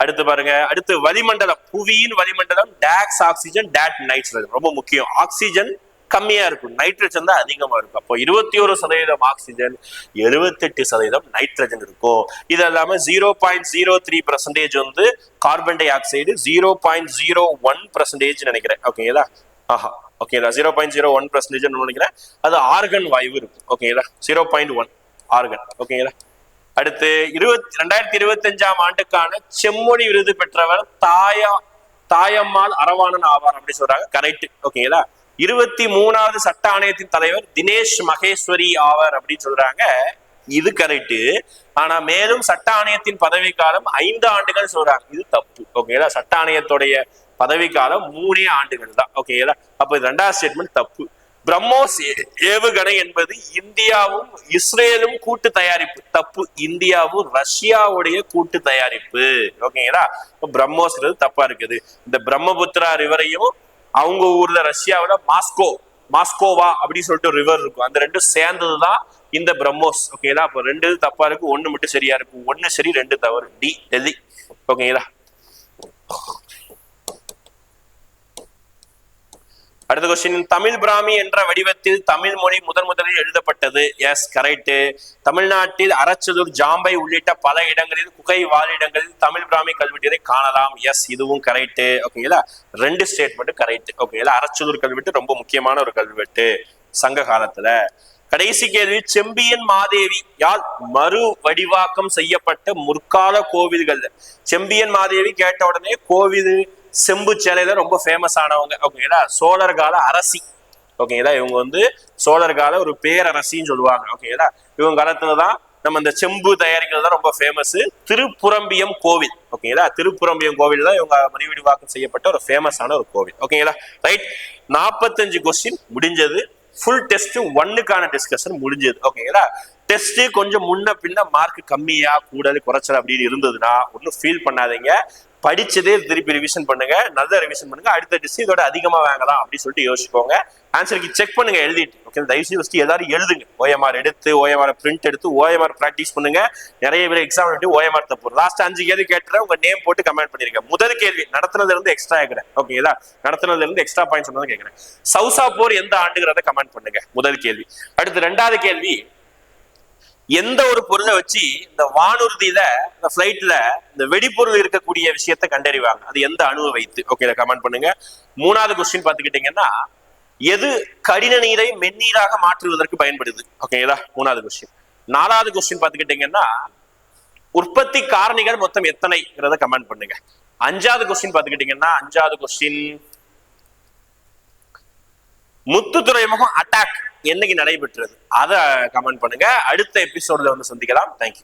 அடுத்து பாருங்க. அடுத்து வளிமண்டலம், புவியின் வளிமண்டலம் டாக்ஸ் ஆக்சிஜன், டாட் நைட்ரஜன். ரொம்ப முக்கியம். ஆக்சிஜன் கம்மியா இருக்கும், நைட்ரஜன் தான் அதிகமா இருக்கும். அப்போ 21% ஆக்சிஜன், 78% நைட்ரஜன் இருக்கும். இது இல்லாம 0.03% வந்து கார்பன் டை ஆக்சைடு, 0.01% நினைக்கிறேன். ஓகேங்களா, ஓகேங்களா, 0.01% நினைக்கிறேன். அது ஆர்கன் வாயு இருக்கும். ஓகேங்களா, 0.1 ஆர்கன். ஓகேங்களா. அடுத்து 2025 ஆண்டுக்கான செம்மொழி விருது பெற்றவர் தாயம்மாள் அரவாணன் ஆவார் அப்படி சொல்றாங்க. கரெக்ட். ஓகேங்களா. 23வது சட்ட ஆணையத்தின் தலைவர் தினேஷ் மகேஸ்வரி ஆவார் அப்படின்னு சொல்றாங்க. இது கரெக்ட். ஆனா மேலும் சட்ட ஆணையத்தின் பதவிக்காலம் 5 ஆண்டுகள் சொல்றாங்க. இது தப்பு. ஓகேங்களா. சட்ட ஆணையத்துடைய பதவிக்காலம் 3 ஆண்டுகள் தான். ஓகேங்களா. அப்ப இது 2வது ஸ்டேட்மெண்ட் தப்பு. பிரம்மோஸ் ஏவுகணை என்பது இந்தியாவும் இஸ்ரேலும் கூட்டு தயாரிப்பு. தப்பு. இந்தியாவும் ரஷ்யாவுடைய கூட்டு தயாரிப்பு. ஓகேங்களா. பிரம்மோஸ் தப்பா இருக்குது. இந்த பிரம்மபுத்திரா ரிவரையும் அவங்க ஊர்ல ரஷ்யாவில மாஸ்கோவா அப்படின்னு சொல்லிட்டு ரிவர் இருக்கும். அந்த ரெண்டும் சேர்ந்ததுதான் இந்த பிரம்மோஸ். ஓகேங்களா. அப்ப 2 தப்பா இருக்கு, 1 மட்டும் சரியா இருக்கு. 1 சரி 2 தவறு. டி டெல்லி. ஓகேங்களா. அடுத்த கொஸ்டின், தமிழ் பிராமி என்ற வடிவத்தில் தமிழ் மொழி முதலில் எழுதப்பட்டது. Yes correct. தமிழ்நாட்டில் அரச்சதூர், ஜாம்பை உள்ளிட்ட பல இடங்களில் குகை வாழிடங்களில் தமிழ் பிராமி கல்வெட்டுகளை காணலாம். எஸ் இதுவும் கரெக்ட். ஓகேங்களா. 2 ஸ்டேட்மெண்ட் கரெக்ட். ஓகேங்களா. அரச்சதூர் கல்வெட்டு ரொம்ப முக்கியமான ஒரு கல்வெட்டு சங்க காலத்துல. கடைசி கேள்வி, செம்பியன் மாதேவி யால் மறு வடிவாக்கம் செய்யப்பட்ட முற்கால கோவில்கள். செம்பியன் மாதேவி கேட்ட உடனே கோவில் செம்பு சேலையில ரொம்ப ஃபேமஸ் ஆனவங்க. ஓகேங்களா. சோழர் கால அரசி. ஓகேங்களா. இவங்க சோழர் கால ஒரு பேரரசின்னு சொல்லுவாங்க. ஓகேங்களா. இவங்க காலத்துலதான் நம்ம இந்த செம்பு தயாரிக்கிறது தான் ரொம்ப ஃபேமஸ். திருப்புரம்பியம் கோவில். ஓகேங்களா. திருப்புரம்பியம் கோவில் தான் இவங்க மறுவிடிவாக்கம் செய்யப்பட்ட ஒரு ஃபேமஸான ஒரு கோவில். ஓகேங்களா. ரைட். 45 கொஸ்டின் முடிஞ்சது. ஃபுல் டெஸ்ட் 1க்கான டிஸ்கஷன் முடிஞ்சது. ஓகேங்களா. டெஸ்ட் கொஞ்சம் முன்ன பின்ன மார்க் கம்மியா கூடல் குறைச்சல் அப்படின்னு இருந்ததுன்னா ஒன்னும் ஃபீல் பண்ணாதீங்க. படிச்சதே திருப்பி ரிவிஷன் பண்ணுங்க. நல்ல ரிவிஷன் பண்ணுங்க. அடுத்த டெஸ்ட் இதோட அதிகமா வாங்கலாம் அப்படின்னு சொல்லிட்டு யோசிச்சுக்கோங்க. ஆன்சருக்கு செக் பண்ணுங்க எழுதிட்டு. ஓகே. தயவுசெய்து எல்லாரும் எழுதுங்க. OMR எடுத்து OMR பிரிண்ட் எடுத்து OMR பிராக்டிஸ் பண்ணுங்க. நிறைய பேர் எக்ஸாம் OMR தப்பு. லாஸ்ட் 5 கேள்வி கேட்டுறேன். உங்க நேம் போட்டு கமெண்ட் பண்ணிருங்க. முதல் கேள்வி நடத்துனதுல இருந்து எக்ஸ்ட்ரா கேட்கிறேன். ஓகேங்களா. நடத்துனதுல இருந்து எக்ஸ்ட்ரா பாயிண்ட்ஸ் சொன்னதை கேட்கிறேன். சவுசா போர் எந்த ஆண்டுங்கிறத கமெண்ட் பண்ணுங்க. முதல் கேள்வி. அடுத்து 2வது கேள்வி, எந்த ஒரு பொருளை வச்சு இந்த வானூர்தியில இந்த பிளைட்ல இந்த வெடிப்பொருள் இருக்கக்கூடிய விஷயத்தை கண்டறிவாங்க? அது எந்த அணுவை வைத்து? ஓகே கமெண்ட் பண்ணுங்க. 3வது கொஸ்டின் பாத்துக்கிட்டீங்கன்னா, எது கடின நீரை மென்னீராக மாற்றுவதற்கு பயன்படுது? ஓகேங்களா. 3வது கொஸ்டின். 4வது கொஸ்டின் பாத்துக்கிட்டீங்கன்னா, உற்பத்தி காரணிகள் மொத்தம் எத்தனைங்கிறத கமெண்ட் பண்ணுங்க. 5வது கொஸ்டின் பாத்துக்கிட்டீங்கன்னா, 5வது கொஸ்டின், முத்து துறைமுகம் அட்டாக் என்னைக்கு நடைபெற்றது? அதை கமெண்ட் பண்ணுங்க. அடுத்த எபிசோட்ல சந்திக்கலாம். தேங்க்யூ.